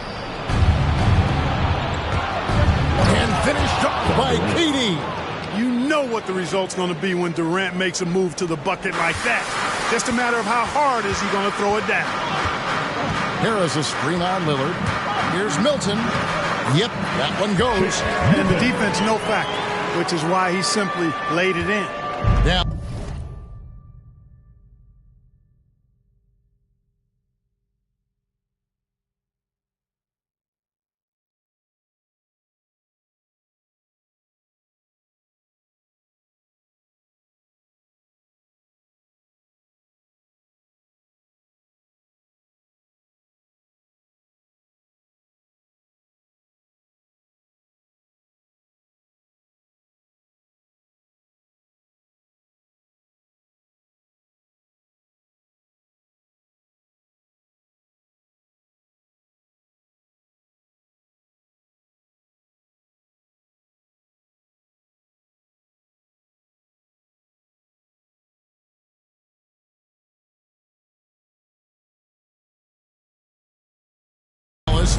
And finished off by KD. You know what the result's going to be when Durant makes a move to the bucket like that. Just a matter of how hard is he going to throw it down. Harris a screen on Lillard. Here's Milton. Yep, that one goes. And the defense no factor, which is why he simply laid it in. Now.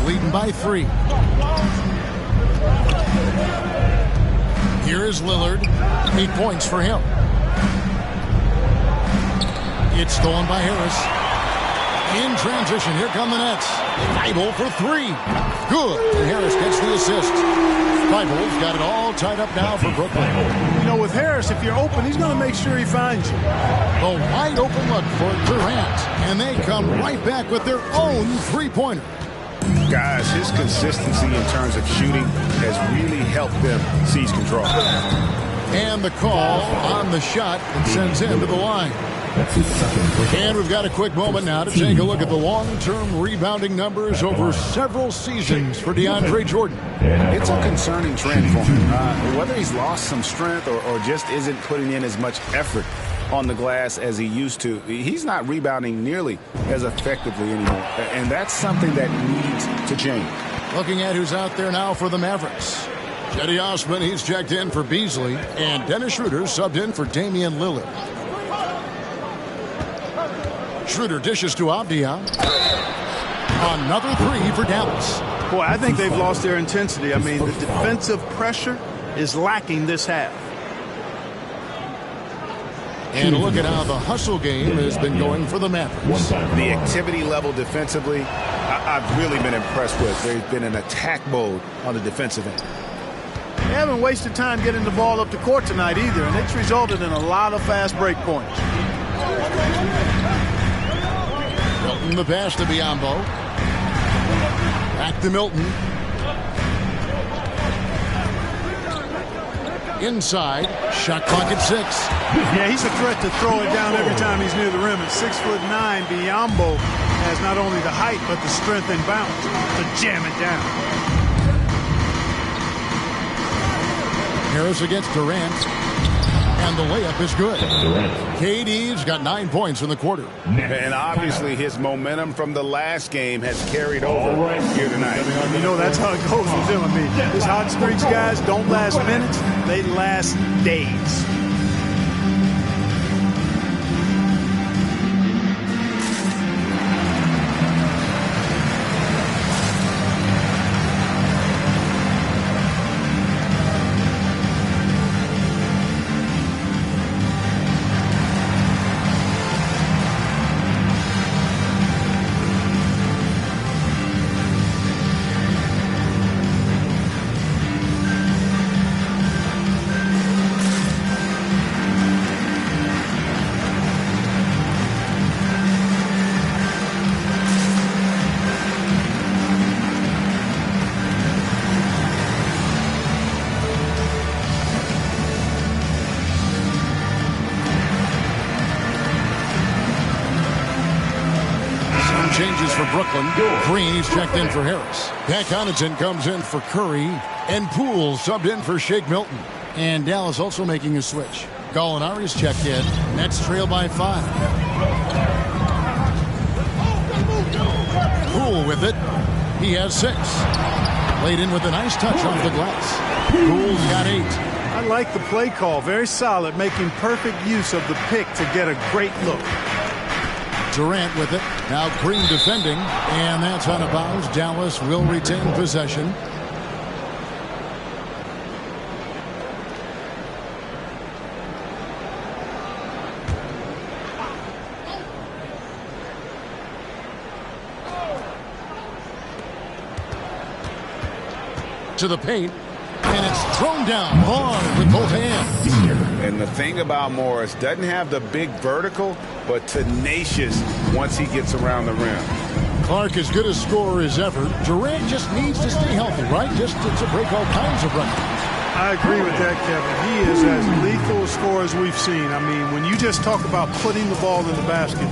Leading by 3. Here is Lillard. 8 points for him. It's stolen by Harris. In transition, here come the Nets. Thybulle for 3. Good. And Harris gets the assist. Thybulle's got it all tied up now for Brooklyn. You know, with Harris, if you're open, he's going to make sure he finds you. A wide open look for Durant. And they come right back with their own three-pointer. Guys, his consistency in terms of shooting has really helped them seize control. And the call on the shot that sends him to the line. And we've got a quick moment now to take a look at the long-term rebounding numbers over several seasons for DeAndre Jordan. It's a concerning trend for him. Whether he's lost some strength or just isn't putting in as much effort on the glass as he used to, he's not rebounding nearly as effectively anymore. And that's something that needs to change. Looking at who's out there now for the Mavericks. Cedi Osman, he's checked in for Beasley. And Dennis Schroeder subbed in for Damian Lillard. Schroeder dishes to Avdia. Another three for Dallas. Boy, I think they've lost their intensity. I mean, the defensive pressure is lacking this half. And look at how the hustle game has been going for the Mavericks. The activity level defensively, I've really been impressed with. There's been an attack mode on the defensive end. They haven't wasted time getting the ball up the court tonight either, and it's resulted in a lot of fast break points. Milton the pass to Biyombo. Back to Milton. Inside, shot clock at 6. Yeah, he's a threat to throw it down every time he's near the rim. At 6'9", Biyombo has not only the height but the strength and bounce to jam it down. Harris against Durant, and the layup is good. KD's got 9 points in the quarter. And obviously his momentum from the last game has carried over here tonight. You know, that's how it goes with him. I mean, his hot streaks, guys, don't last minutes. They last days. Changes for Brooklyn. Green's checked in for Harris. Pat Connaughton comes in for Curry. And Poole subbed in for Shake Milton. And Dallas also making a switch. Gallinari's checked in. Nets trail by 5. Poole with it. He has 6. Laid in with a nice touch off the glass. Poole's got 8. I like the play call. Very solid, making perfect use of the pick to get a great look. Durant with it. Now Green defending, and that's out of bounds. Dallas will retain possession. To the paint, and it's thrown down hard with both hands. And the thing about Morris, doesn't have the big vertical, but tenacious once he gets around the rim. Clark as good a scorer as ever. Durant just needs to stay healthy, right? Just to break all kinds of records. I agree with that, Kevin. He is as lethal a scorer as we've seen. I mean, when you just talk about putting the ball in the basket,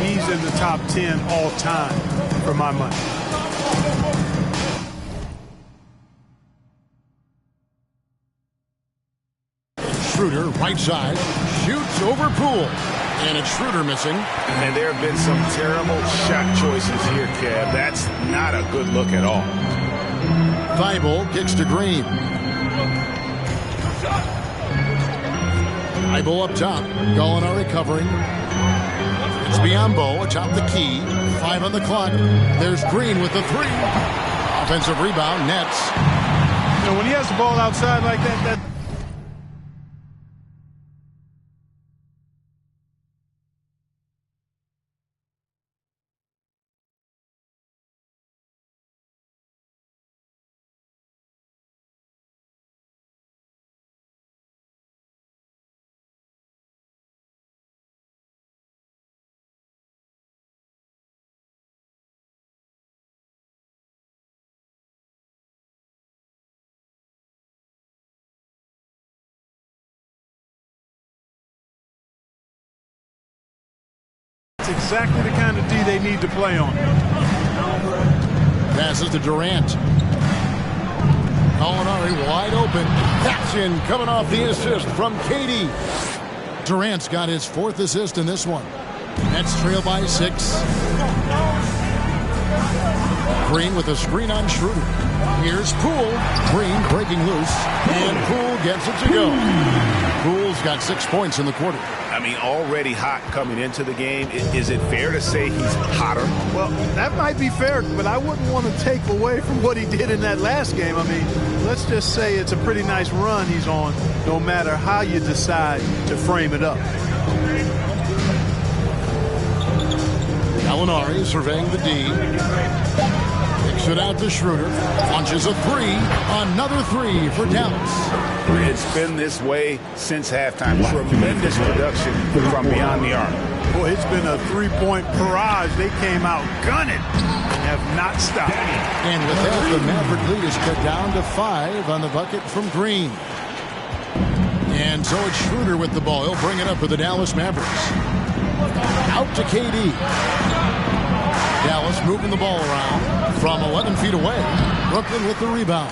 he's in the top 10 all time for my money. Schroeder, right side, shoots over Poole. And it's Schroeder missing. And there have been some terrible shot choices here, Kev. That's not a good look at all. Thibault kicks to Green. Thibault up top. Gallinari covering. It's Biyombo atop the key. 5 on the clock. There's Green with the 3. Offensive rebound, Nets. You know, when he has the ball outside like that, it's exactly the kind of D they need to play on. Passes to Durant. Gallinari wide open. That's in, coming off the assist from KD. Durant's got his 4th assist in this one. Nets trail by 6. Green with a screen on Schroeder. Here's Poole. Green breaking loose, and Poole gets it to go. Poole's got 6 points in the quarter. I mean, already hot coming into the game. Is it fair to say he's hotter? Well, that might be fair, but I wouldn't want to take away from what he did in that last game. I mean, let's just say it's a pretty nice run he's on, no matter how you decide to frame it up. Gallinari surveying the D. Kicks it out to Schroeder. Launches a three. Another three for Dallas. It's been this way since halftime. Tremendous production from beyond the arc. Boy, it's been a three-point barrage. They came out gunning and have not stopped. And with that, the Maverick lead is cut down to 5 on the bucket from Green. And so it's Schroeder with the ball. He'll bring it up for the Dallas Mavericks. Out to KD. Dallas moving the ball around from 11 feet away. Brooklyn with the rebound.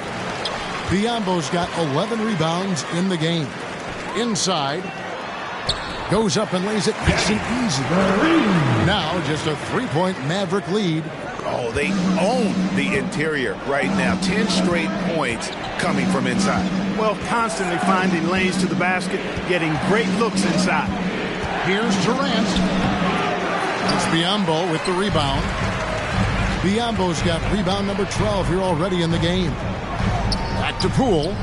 Biyombo's got 11 rebounds in the game. Inside. Goes up and lays it nice and easy. Now just a 3-point Maverick lead. Oh, they own the interior right now. 10 straight points coming from inside. Well, constantly finding lanes to the basket, getting great looks inside. Here's Durant. It's Biyombo with the rebound. Biyombo's got rebound number 12 here already in the game. Back to Poole.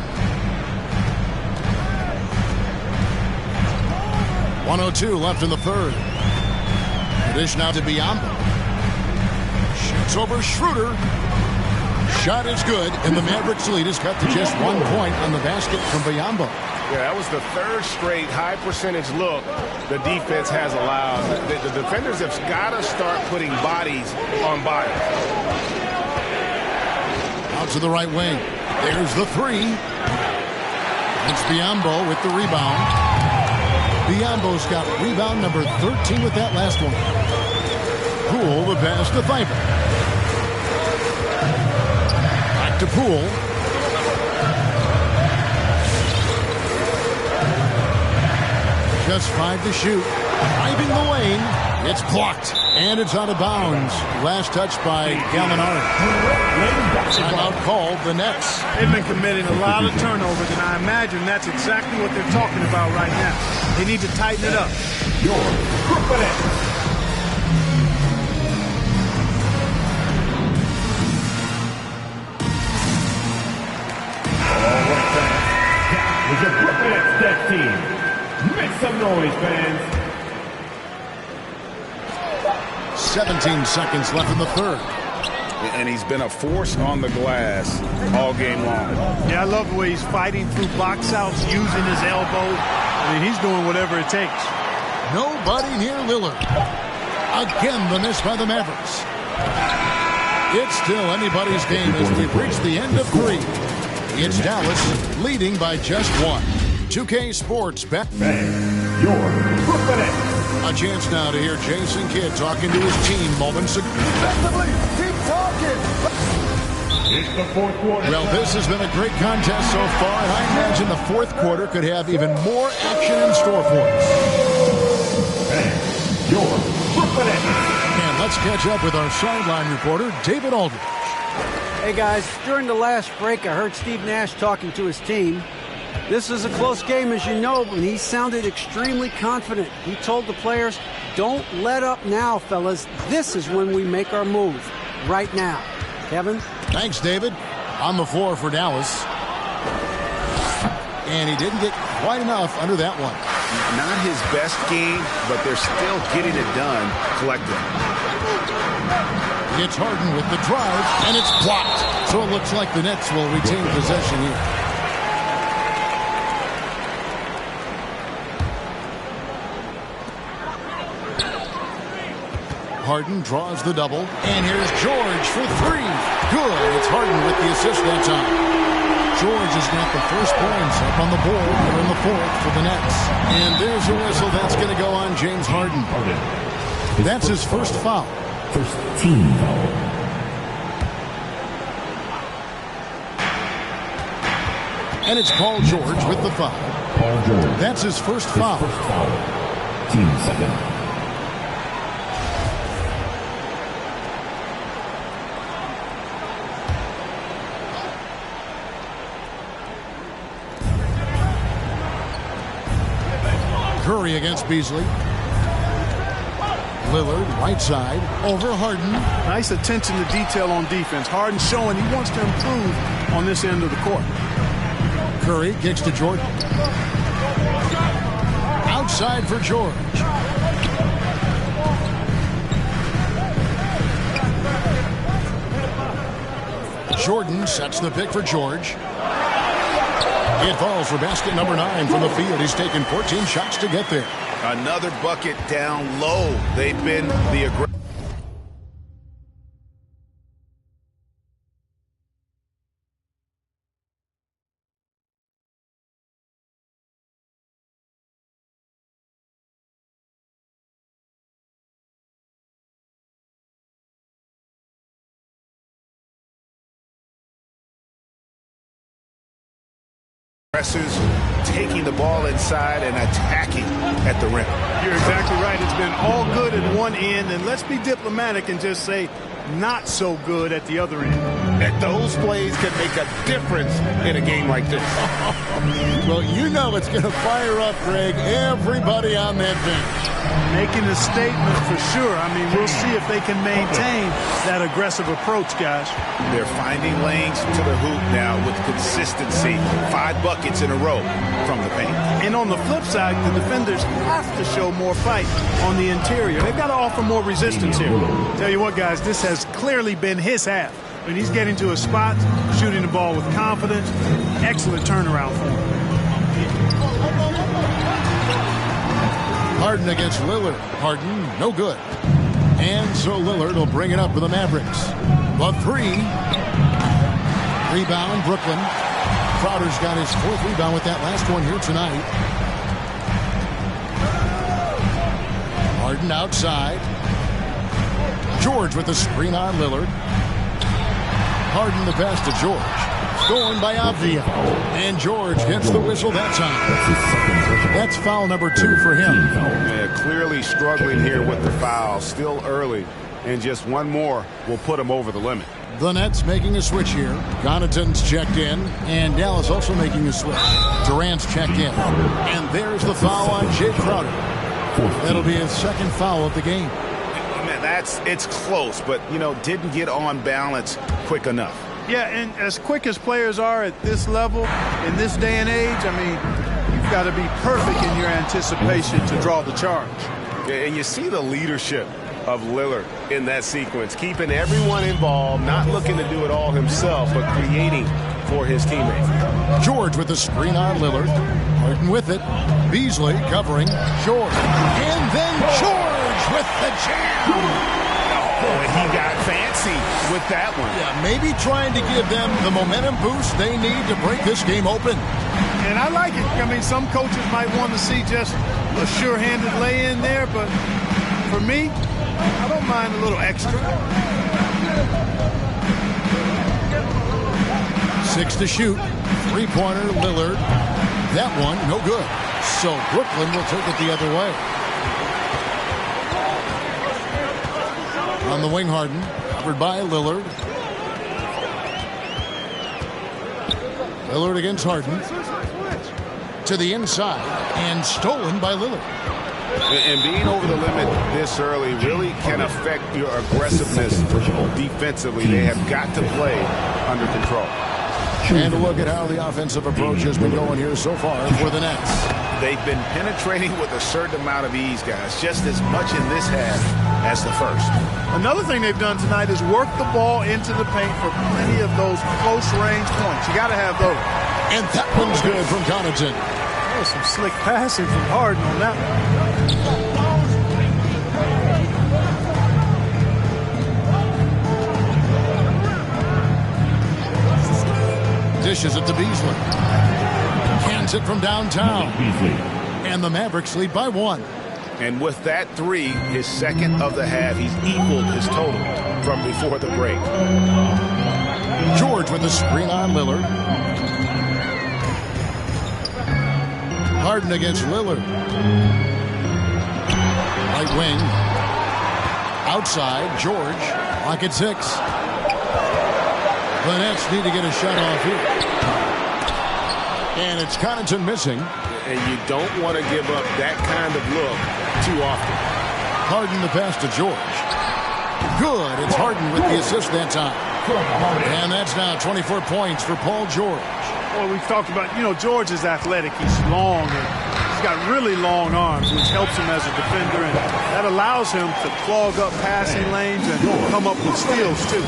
1:02 left in the third. The dish now to Biyombo. Shoots over Schroeder. Shot is good, and the Mavericks lead is cut to just 1 point on the basket from Biyombo. Yeah, that was the third straight high percentage look the defense has allowed. The defenders have got to start putting bodies on bodies. Out to the right wing. There's the three. It's Biyombo with the rebound. Biyombo's got rebound number 13 with that last one. Poole the pass to Thybulle. Back to Poole. Just 5 to shoot. Driving the lane. It's blocked. And it's out of bounds. Last touch by Gallinari. Timeout called the Nets. They've been committing a lot of turnovers, and I imagine that's exactly what they're talking about right now. They need to tighten it up. Your Brooklyn Nets. All right, fans. That was your Brooklyn Nets Dead Team. Make some noise, fans. 17 seconds left in the third. And he's been a force on the glass all game long. Yeah, I love the way he's fighting through box outs, using his elbow. I mean, he's doing whatever it takes. Nobody near Lillard. Again, the miss by the Mavericks. It's still anybody's game as we've reached the end of 3. It's Dallas leading by just 1. 2K Sports back. Your Brooklyn Nets. A chance now to hear Jason Kidd talking to his team moments ago. Keep talking. It's the fourth quarter. Well, this has been a great contest so far, and I imagine the fourth quarter could have even more action in store for us. Your Brooklyn Nets. And let's catch up with our sideline reporter, David Aldridge. Hey, guys, during the last break, I heard Steve Nash talking to his team. This is a close game, as you know, and he sounded extremely confident. He told the players, don't let up now, fellas. This is when we make our move. Right now. Kevin? Thanks, David. On the floor for Dallas. And he didn't get quite enough under that one. Not his best game, but they're still getting it done collectively. It's Harden with the drive, and it's blocked. So it looks like the Nets will retain possession here. Harden draws the double, and here's George for 3. Good. It's Harden with the assist that time. George has got the first points up on the board here in the fourth for the Nets. And there's a whistle that's going to go on James Harden. That's his first foul. First team foul. And it's Paul George with the foul. Paul George. That's his first foul. First foul. Team second. Curry against Beasley. Lillard, right side, over Harden. Nice attention to detail on defense. Harden showing he wants to improve on this end of the court. Curry kicks to Jordan. Outside for George. Jordan sets the pick for George. It falls for basket number 9 from the field. He's taken 14 shots to get there. Another bucket down low. They've been the aggressive. Taking the ball inside and attacking at the rim. You're exactly right. It's been all good at one end, and let's be diplomatic and just say not so good at the other end. And those plays can make a difference in a game like this. Well, you know it's going to fire up, Greg, everybody on that bench. Making a statement for sure. I mean, we'll see if they can maintain that aggressive approach, guys. They're finding lanes to the hoop now with consistency. 5 buckets in a row from the paint. And on the flip side, the defenders have to show more fight on the interior. They've got to offer more resistance here. Tell you what, guys, this has clearly been his half. When he's getting to a spot, shooting the ball with confidence, excellent turnaround for him. Harden against Lillard. Harden, no good. And so Lillard will bring it up for the Mavericks. The 3. Rebound, Brooklyn. Crowder's got his 4th rebound with that last one here tonight. Harden outside. George with the screen on Lillard. Harden the pass to George. Stolen by Avdia. And George gets the whistle that time. That's foul number 2 for him. Yeah, clearly struggling here with the foul. Still early. And just one more will put him over the limit. The Nets making a switch here. Connaughton's checked in. And Dallas also making a switch. Durant's checked in. And there's the foul on Jae Crowder. That'll be his 2nd foul of the game. Man, it's close, but, didn't get on balance quick enough. Yeah, and as quick as players are at this level, in this day and age, I mean, you've got to be perfect in your anticipation to draw the charge. Yeah, and you see the leadership of Lillard in that sequence, keeping everyone involved, not looking to do it all himself, but creating for his teammates. George with the screen on Lillard. Harden with it. Beasley covering George. And then George with the jam. Boy, he got fancy with that one. Yeah, maybe trying to give them the momentum boost they need to break this game open. And I like it. I mean, some coaches might want to see just a sure-handed lay-in there, but for me, I don't mind a little extra. 6 to shoot. 3-pointer, Lillard. That one, no good. So Brooklyn will take it the other way. On the wing, Harden. Covered by Lillard. Lillard against Harden. To the inside. And stolen by Lillard. And being over the limit this early really can affect your aggressiveness defensively. They have got to play under control. And a look at how the offensive approach has been going here so far for the Nets. They've been penetrating with a certain amount of ease, guys, just as much in this half as the first. Another thing they've done tonight is work the ball into the paint for plenty of those close-range points. You got to have those. And that one's good from Connaughton. Oh, some slick passing from Harden on that one. Dishes it to Beasley. Cans it from downtown. And the Mavericks lead by 1. And with that 3, his 2nd of the half, he's equaled his total from before the break. George with the screen on Lillard. Harden against Lillard. Right wing. Outside, George. Lock at 6. The Nets need to get a shot off here. And it's Connaughton missing. and you don't want to give up that kind of look too often. Harden the pass to George. Good. It's Harden with the assist that time. And that's now 24 points for Paul George. Well, we've talked about, George is athletic. He's long, and he's got really long arms, which helps him as a defender, and that allows him to clog up passing lanes and come up with steals, too.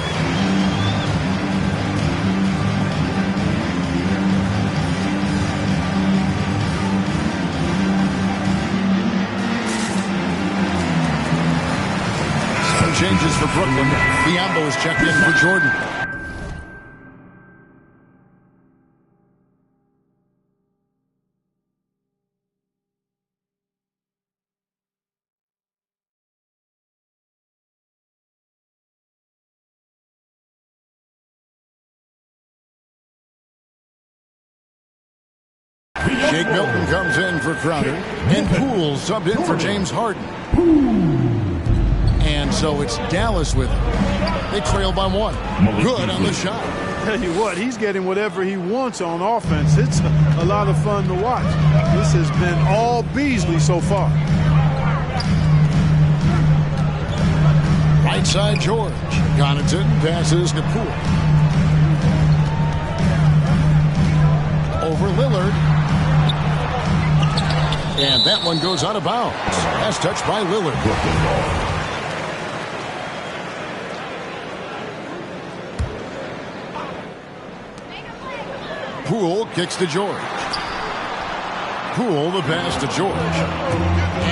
Some changes for Brooklyn. Biyombo is checked in for Jordan. Shake Milton comes in for Crowder, and Poole subbed in for James Harden. And so it's Dallas with him. They trail by 1. Good on the shot. Tell you what, he's getting whatever he wants on offense. It's a lot of fun to watch. This has been all Beasley so far. Right side George. Connaughton passes to Poole. Over Lillard. And that one goes out of bounds. That's touched by Lillard. Poole kicks to George. Poole the pass to George.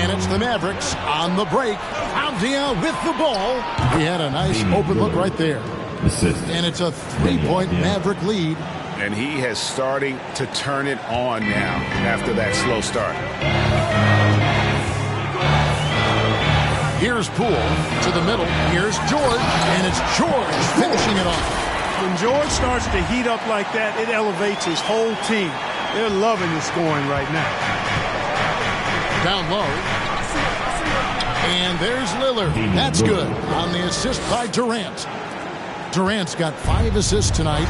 And it's the Mavericks on the break. Avdia with the ball. He had a nice open look right there. And it's a 3-point Maverick lead. And he has starting to turn it on now after that slow start. Here's Poole to the middle. Here's George. And it's George finishing it off. When George starts to heat up like that, it elevates his whole team. They're loving the scoring right now. Down low. And there's Lillard. That's good on the assist by Durant. Durant's got 5 assists tonight.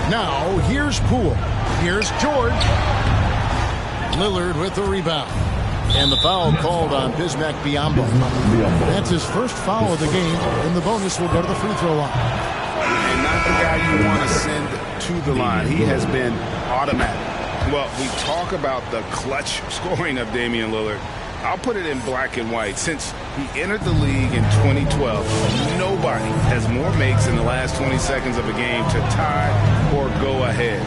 Now, here's Poole. Here's George. Lillard with the rebound. And the foul called on Bismack Biyombo. That's his first foul of the game, and the bonus will go to the free throw line. And not the guy you want to send to the line. He has been automatic. Well, we talk about the clutch scoring of Damian Lillard. I'll put it in black and white. Since he entered the league in 2012, nobody has more makes in the last 20 seconds of a game to tie or go ahead.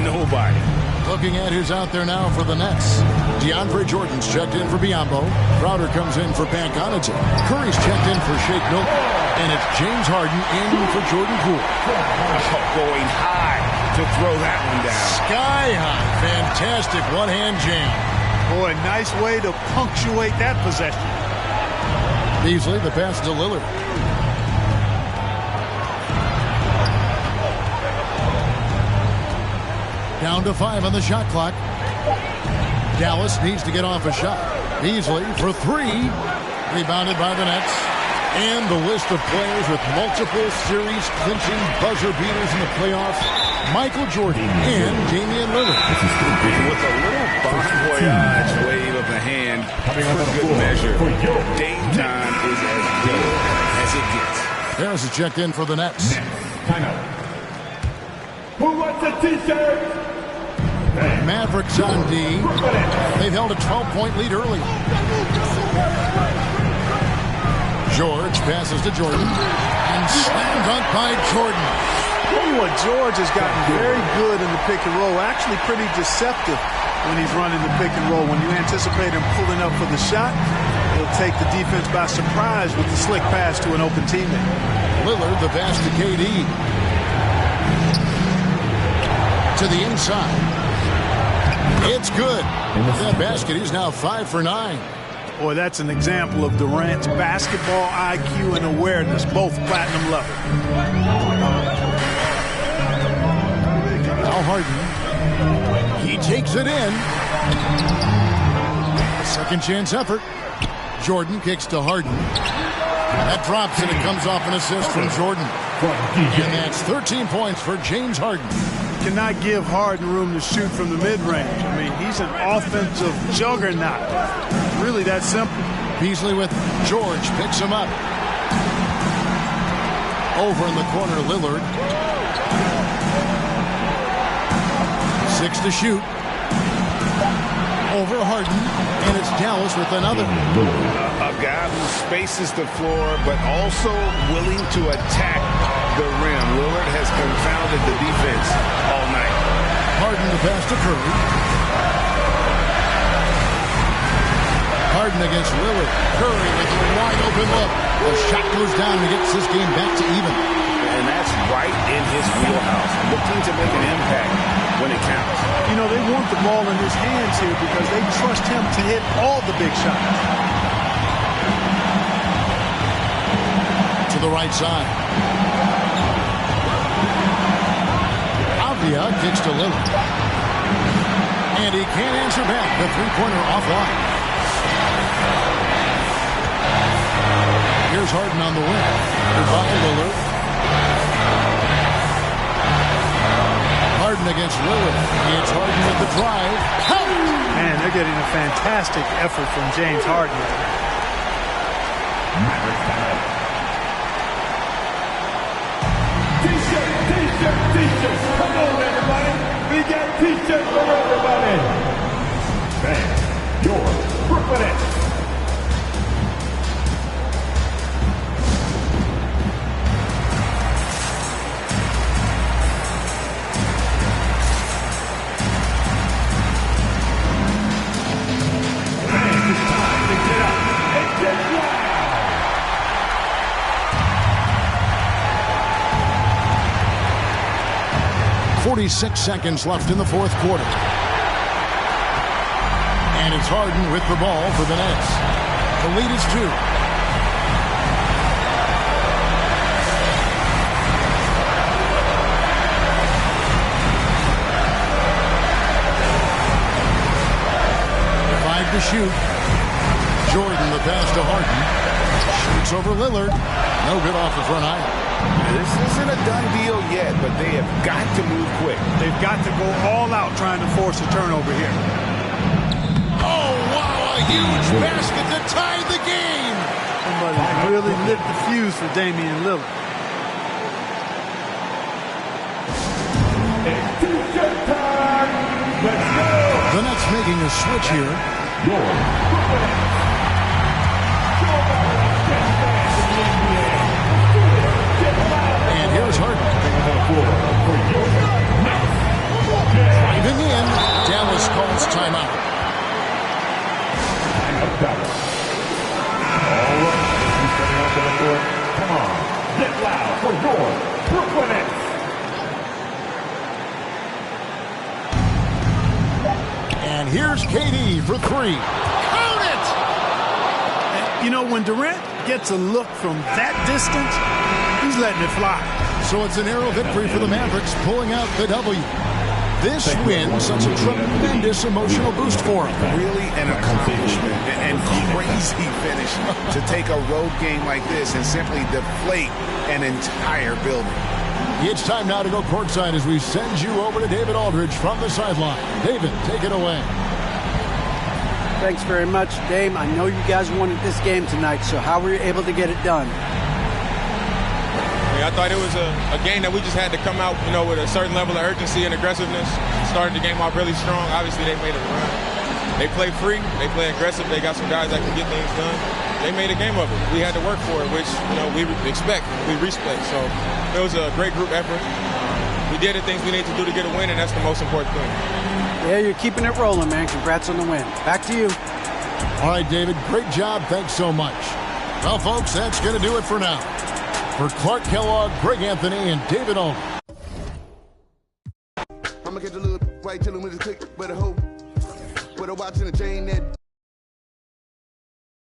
Nobody. Looking at who's out there now for the Nets. DeAndre Jordan's checked in for Biyombo. Crowder comes in for Pat Connaughton. Curry's checked in for Shake Milton. And it's James Harden in for Jordan Poole. Going high to throw that one down. Sky high. Fantastic one-hand jam. Boy, nice way to punctuate that possession. Beasley, the pass to Lillard. Down to 5 on the shot clock. Dallas needs to get off a shot. Beasley for 3. Rebounded by the Nets. And the list of players with multiple series clinching buzzer beaters in the playoffs. Michael Jordan and Damian Lillard. With a little bon voyage wave of the hand for good measure. Dame time is as good as it gets. Harris is checked in for the Nets. Who wants a t-shirt? Mavericks on D. They've held a 12-point lead early. George passes to Jordan. And slam dunk by Jordan. Tell you what, George has gotten very good in the pick and roll. Actually pretty deceptive when he's running the pick and roll. When you anticipate him pulling up for the shot, he'll take the defense by surprise with the slick pass to an open teammate. Lillard, the pass to KD. To the inside. It's good. That basket, he's now 5 for 9. Boy, that's an example of Durant's basketball IQ and awareness, both platinum level. Now Harden. He takes it in. Second chance effort. Jordan kicks to Harden. That drops and it comes off an assist from Jordan. And that's 13 points for James Harden. cannot give Harden room to shoot from the mid-range. I mean, he's an offensive juggernaut. Really that simple. Beasley with George, picks him up. Over in the corner, Lillard. 6 to shoot. Over Harden, and it's Dallas with another. A guy who spaces the floor, but also willing to attack the rim. Lillard has confounded the defense all night. Harden the pass to Curry. Harden against Lillard. Curry with a wide open look. The shot goes down and gets this game back to even. And that's right in his wheelhouse. Looking to make an impact when it counts. You know, they want the ball in his hands here because they trust him to hit all the big shots. To the right side. Avdia kicks to Lillard. And he can't answer back. The three-pointer offline. Here's Harden on the wing. Goodbye, Lillard. Harden against Lillard. It's Harden with the drive. Man, they're getting a fantastic effort from James Harden. T-shirts. Come on, everybody. We got T-shirts for everybody. Bang. Your Brooklyn Nets. It's time to get up and get wild. 46 seconds left in the fourth quarter. And it's Harden with the ball for the Nets. The lead is 2. To shoot. Jordan the pass to Harden. Shoots over Lillard. No good off the front iron. This isn't a done deal yet, but they have got to move quick. They've got to go all out trying to force a turnover here. Oh, wow, a huge basket to tie the game. Somebody really lit the fuse for Damian Lillard. It's T-shirt time. Let's go. The Nets making a switch here. Your Brooklyn and here's Harden. Driving in. Dallas calls timeout. All right, he's coming up on the court. Come on, get loud for your Brooklyn Nets. And here's KD for 3. Count it! And, you know, when Durant gets a look from that distance, he's letting it fly. So it's a narrow victory for the Mavericks, pulling out the W. This win sets a tremendous emotional boost for them. Really an accomplishment and crazy finish to take a road game like this and simply deflate an entire building. It's time now to go courtside as we send you over to David Aldridge from the sideline. David, take it away. Thanks very much, Dame. I know you guys wanted this game tonight, so how were you able to get it done? I thought it was a game that we just had to come out, with a certain level of urgency and aggressiveness. Started the game off really strong. Obviously, they made a run. They play free. They play aggressive. They got some guys that can get things done. They made a game of it. We had to work for it, which, we expect, we respect. So it was a great group effort. We did the things we need to do to get a win, and that's the most important thing. Yeah, you're keeping it rolling, man. Congrats on the win. Back to you. All right, David, great job. Thanks so much. Well, folks, that's going to do it for now. For Clark Kellogg, Greg Anthony, and David Aldridge. I'ma catch a little white chillin' with his click, but I hope. But I watching the chain that